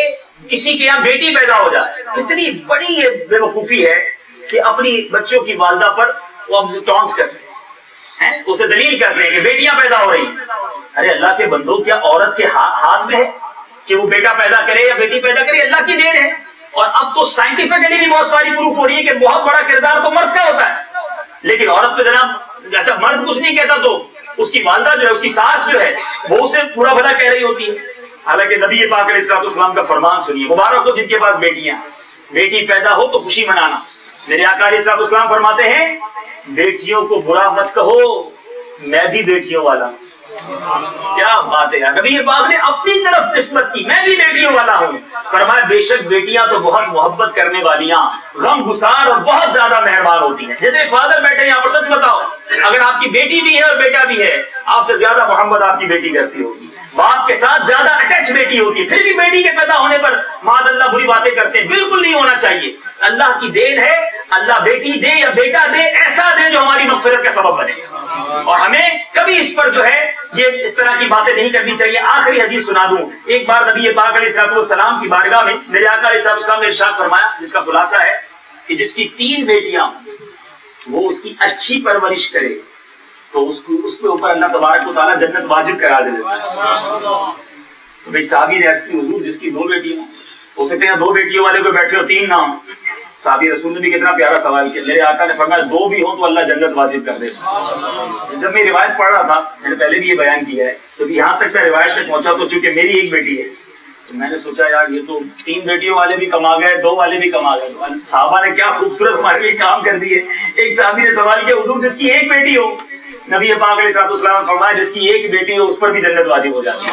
کسی کے یہاں بیٹی پیدا ہو جائے، کتنی بڑی یہ بے وقوفی ہے کہ اپنی بچوں کی والدہ پر وہ ٹانس کرتے ہیں، اسے ذلیل کرتے ہیں کہ بیٹیاں پیدا ہو رہی ہیں۔ ارے اللہ کے بندو، کیا عورت کے ہاتھ میں ہے کہ وہ بیٹا پیدا کرے یا بیٹی پیدا کرے؟ اللہ کی دین ہے۔ اور اب تو سائنٹیفکلی بھی بہت ساری پروف ہو رہی ہے کہ بہت بڑا کردار تو مرد کا ہوتا ہے، لیکن عورت پہ جناب، اچھا مرد کچھ نہیں کہتا تو اس کی والدہ جو ہے، اس کی ساس جو ہے، وہ اسے پورا بھلا کہہ رہی ہوتی ہے۔ حالانکہ نبی پاک علیہ الصلوۃ والسلام کا فرمان سنیے، مبارک ہو جن کے پاس بیٹیاں، بیٹی پیدا ہو تو خوشی منانا۔ میرے آقا علیہ الصلوۃ والسلام فرماتے ہیں بیٹیوں کو برا مت کہو، میں بھی بیٹیوں والا ہوں۔ کیا بات ہے یار، نبی پاک نے اپنی طرف نسبت کی، میں بھی بیٹیوں والا ہوں۔ فرمایا بے شک بیٹیاں تو بہت محبت کرنے والیاں، غم گسار اور بہت زیادہ مہربان ہوتی ہیں۔ جتنے فادر بیٹھے یہاں پر سچ بتاؤ، اگر آپ کی بیٹی بھی ہے اور بیٹا بھی ہے، آپ سے زیادہ محبت آپ کی بیٹی کرتی ہوگی، باپ کے ساتھ زیادہ اٹیچ بیٹی ہوتی ہے۔ پھر بھی بیٹی کے پیدا ہونے پر معاذ اللہ بری باتیں کرتے ہیں، بالکل نہیں ہونا چاہیے۔ اللہ کی دین ہے، اللہ بیٹی دے یا بیٹا دے، ایسا دے جو ہماری مغفرت کا سبب بنے، اور ہمیں کبھی اس پر جو ہے یہ اس طرح کی باتیں نہیں کرنی چاہیے۔ آخری حدیث سنا دوں، ایک بار نبی پاک علیہ الصلوۃ والسلام کی بارگاہ میں میرے آقا علیہ الصلوۃ والسلام نے ارشاد فرمایا، جس کا خلاصہ ہے کہ جس کی 3 بیٹیاں وہ اس کی اچھی پرورش کرے تو اس کے اوپر اللہ تبارک و تعالیٰ جنت واجب کرا دے دیتا ہے۔ تو بھائی صحابی نے عرض کی حضور جس کی 2 بیٹیاں، ہو سکتے ہیں 2 بیٹیوں والے کو بیٹھے ہو 3 نام۔ صحابی رسول نے بھی کتنا پیارا سوال کیا، میرے آقا نے فرمایا 2 بھی ہوں تو اللہ جنت واجب کر دے۔ جب میں روایت پڑھ رہا تھا، میں نے پہلے بھی یہ بیان کیا ہے، تو یہاں تک میں روایت تک پہنچا تو چونکہ میری ایک بیٹی ہے تو میں نے سوچا یار یہ تو 3 بیٹیوں والے بھی کما گئے، 2 والے بھی کما گئے۔ صحابہ نے کیا خوبصورت ہمارے لیے کام کر دیے۔ ایک صحابی نے سوال کیا حضور جس کی 1 بیٹی ہو، نبی پاک علیہ الصلوۃ والسلام نے فرمایا جس کی 1 بیٹی ہو اس پر بھی جنت واجب ہو جاتی ہے۔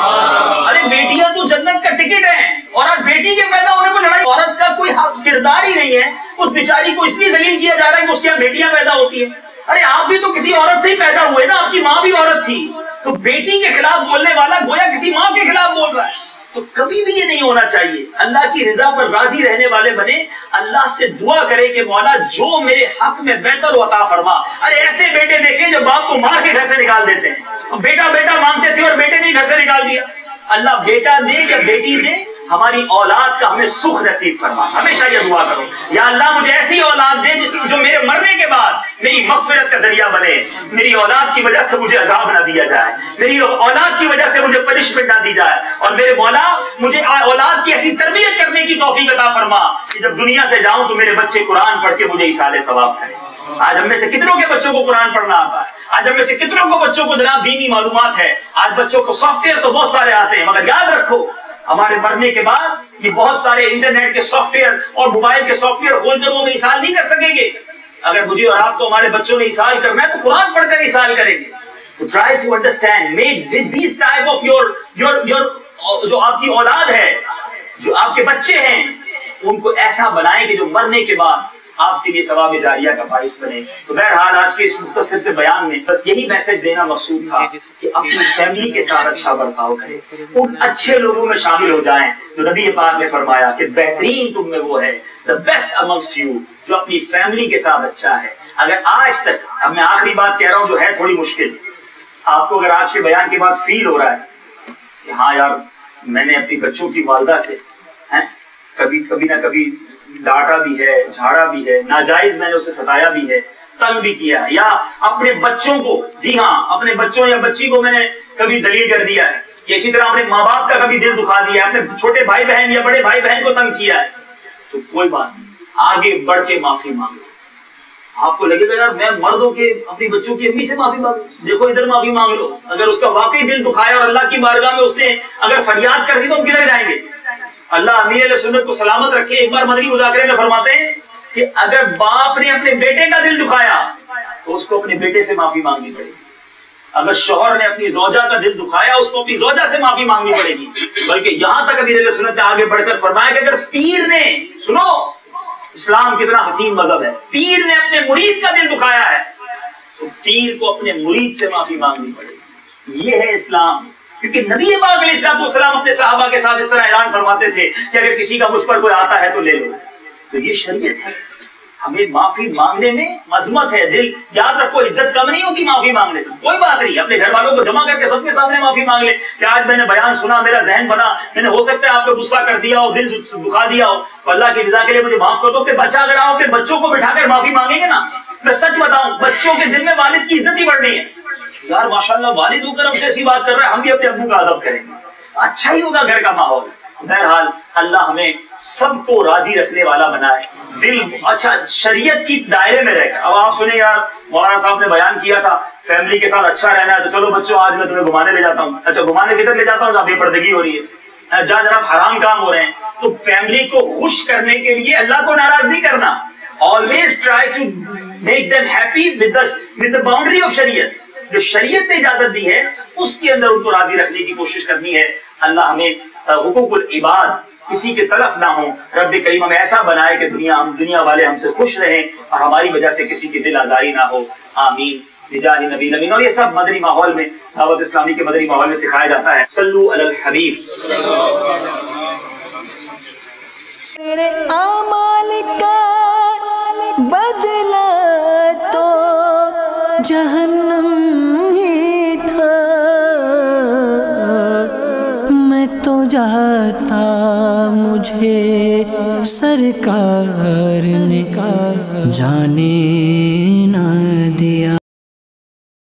ارے بیٹیاں تو جنت کا ٹکٹ ہیں، اور آج بیٹی کے پیدا ہونے پر لڑائی، عورت کا کوئی کردار ہی نہیں ہے، اس بیچاری کو اس لیے ذلیل کیا جا رہا ہے کہ اس کے یہاں بیٹیاں پیدا ہوتی ہیں۔ ارے آپ بھی تو کسی عورت سے ہی پیدا ہوئے نا، آپ کی ماں بھی عورت تھی، تو بیٹی کے خلاف بولنے والا گویا کسی ماں کے خلاف بول رہا ہے۔ تو کبھی بھی یہ نہیں ہونا چاہیے، اللہ کی رضا پر راضی رہنے والے بنے، اللہ سے دعا کرے کہ مولا جو میرے حق میں بہتر و عطا فرما۔ ارے ایسے بیٹے دیکھیں جو باپ کو مار کے گھر سے نکال دیتے ہیں، بیٹا بیٹا مانگتے تھے اور بیٹے نے گھر سے نکال دیا۔ اللہ بیٹا دے یا بیٹی دے، ہماری اولاد کا ہمیں سکھ نصیب فرما۔ ہمیشہ یہ دعا کرو یا اللہ مجھے ایسی اولاد دے جو میرے مرنے کے بعد میری مغفرت کا ذریعہ بنے، میری اولاد کی وجہ سے مجھے عذاب نہ دیا جائے، میری اولاد کی وجہ سے مجھے پنشمنٹ نہ دی جائے، اور میرے مولا مجھے اولاد کی ایسی تربیت کرنے کی توفیق عطا فرما کہ جب دنیا سے جاؤں تو میرے بچے قرآن پڑھ کے مجھے ایصال ثواب کریں۔ آج ہم میں سے کتنوں کے بچوں کو قرآن پڑھنا آتا ہے؟ آج ہم میں سے کتنوں کو بچوں کو جناب دینی معلومات ہے؟ آج بچوں کو سافٹ ویئر تو بہت سارے آتے ہیں، مگر یاد رکھو ہمارے مرنے کے بعد یہ بہت سارے انٹرنیٹ کے سافٹ ویئر اور موبائل کے سافٹ ویئر کھول کر وہ ہمیں ایصال نہیں کر سکیں گے۔ اگر مجھے اور آپ کو ہمارے بچوں نے ایصال کرنا ہے تو قرآن پڑھ کر ایصال کریں گے۔ تو try to understand, make these type of your جو آپ کی اولاد ہے، جو آپ کے بچے ہیں، ان کو ایسا بنائیں کہ جو مرنے کے بعد آپ کے لیے ثواب جاریہ کا باعث بنے۔ تو بہرحال آج کے اس مختصر سے بیان میں بس یہی میسج دینا مقصود تھا کہ اپنی فیملی کے ساتھ اچھا برتاؤ کریں، ان اچھے لوگوں میں شامل ہو جائیں جو نبی پاک نے فرمایا کہ بہترین تم میں وہ ہے، the best amongst you، جو اپنی فیملی کے ساتھ اچھا ہے۔ اگر آج تک، اب میں آخری بات کہہ رہا ہوں جو ہے تھوڑی مشکل، آپ کو اگر آج کے بیان کے بعد فیل ہو رہا ہے کہ ہاں یار میں نے اپنی بچوں کی والدہ سے کبھی نہ کبھی ڈانٹا بھی ہے، جھاڑا بھی ہے، ناجائز میں نے اسے ستایا بھی ہے، تنگ بھی کیا ہے، یا اپنے بچوں کو، جی ہاں اپنے بچوں یا بچی کو میں نے کبھی ذلیل کر دیا ہے، یا اسی طرح اپنے ماں باپ کا کبھی دل دکھا دیا ہے، اپنے چھوٹے بھائی بہن یا بڑے بھائی بہن کو تنگ کیا ہے، تو کوئی بات نہیں، آگے بڑھ کے معافی مانگو۔ آپ کو لگے گا یار میں مرد ہو کے اپنی بچوں کی امی سے معافی مانگوں، دیکھو ادھر معافی مانگ لو۔ اگر اس کا واقعی دل دکھایا اور اللہ کی بارگاہ میں اس نے اگر فریاد کر دی تو ہم کدھر جائیں گے؟ اللہ امیر علیہ سنت کو سلامت رکھے، ایک بار مدنی مذاکرے میں فرماتے ہیں کہ اگر باپ نے اپنے بیٹے کا دل دکھایا تو اس کو اپنے بیٹے سے معافی مانگنی پڑے گی، اگر شوہر نے اپنی زوجہ کا دل دکھایا اس کو اپنی زوجہ سے معافی مانگنی پڑے گی۔ بلکہ یہاں تک امیر علیہ سنت نے آگے بڑھ کر فرمایا کہ اگر پیر نے، سنو اسلام کتنا حسین مذہب ہے، پیر نے اپنے مرید کا دل دکھایا ہے تو پیر کو اپنے مرید سے معافی مانگنی پڑے گی۔ یہ ہے اسلام۔ کیونکہ نبی پاک علیہ السلام اپنے صحابہ کے ساتھ اس طرح اعلان فرماتے تھے کہ اگر کسی کا مجھ پر کوئی آتا ہے تو لے لو۔ تو یہ شریعت ہے، ہمیں معافی مانگنے میں عظمت ہے۔ دل یاد رکھو عزت کم نہیں ہوتی معافی مانگنے سے، کوئی بات نہیں، اپنے گھر والوں کو جمع کر کے سب کے سامنے معافی مانگ لیں کہ آج میں نے بیان سنا، میرا ذہن بنا، میں نے ہو سکتا ہے آپ کو غصہ کر دیا ہو، دل دکھا دیا ہو، تو اللہ کی رضا کے لیے مجھے معاف کر دو۔ کہ بچہ اگر آپ اپنے بچوں کو بٹھا کر معافی مانگیں گے نا، میں سچ بتاؤں بچوں کے دل میں والد کی عزت ہی بڑھنی ہے۔ یار ماشاءاللہ والد ہو کر ہم سے ایسی بات کر رہا ہے، ہم بھی اپنے ابو کا ادب کریں گے، اچھا ہی ہوگا گھر کا ماحول۔ بہرحال اللہ ہمیں سب کو راضی رکھنے والا بنائے، دل اچھا شریعت کی دائرے میں رہ کر۔ اب آپ سنیں یار مولانا صاحب نے بیان کیا تھا فیملی کے ساتھ اچھا رہنا ہے، تو چلو بچوں آج میں تمہیں گھمانے لے جاتا ہوں۔ اچھا گھمانے کدھر لے جاتا ہوں؟ جہاں بے پردگی ہو رہی ہے، جہاں جناب حرام کام ہو رہے ہیں۔ تو فیملی کو خوش کرنے کے لیے اللہ کو ناراض نہیں کرنا، always try to make them happy with the boundary of شریعت۔ جو شریعت نے اجازت دی ہے اس کے اندر ان کو راضی رکھنے کی کوشش کرنی ہے۔ اللہ ہمیں حقوق العباد کسی کے طرف نہ ہوں، رب کریم ہمیں ایسا بنائے کہ دنیا والے ہم سے خوش رہیں اور ہماری وجہ سے کسی کی دل آزاری نہ ہو، آمین بجاہ نبی امین۔ اور یہ سب مدنی ماحول میں، دعوت اسلامی کے مدنی ماحول میں سکھایا جاتا ہے۔ صلو علی الحبیب۔ میرے اعمال کا بدلہ تو جہنم ہی تھا، میں تو جاتا مجھے سرکار نے جانے نہ دیا۔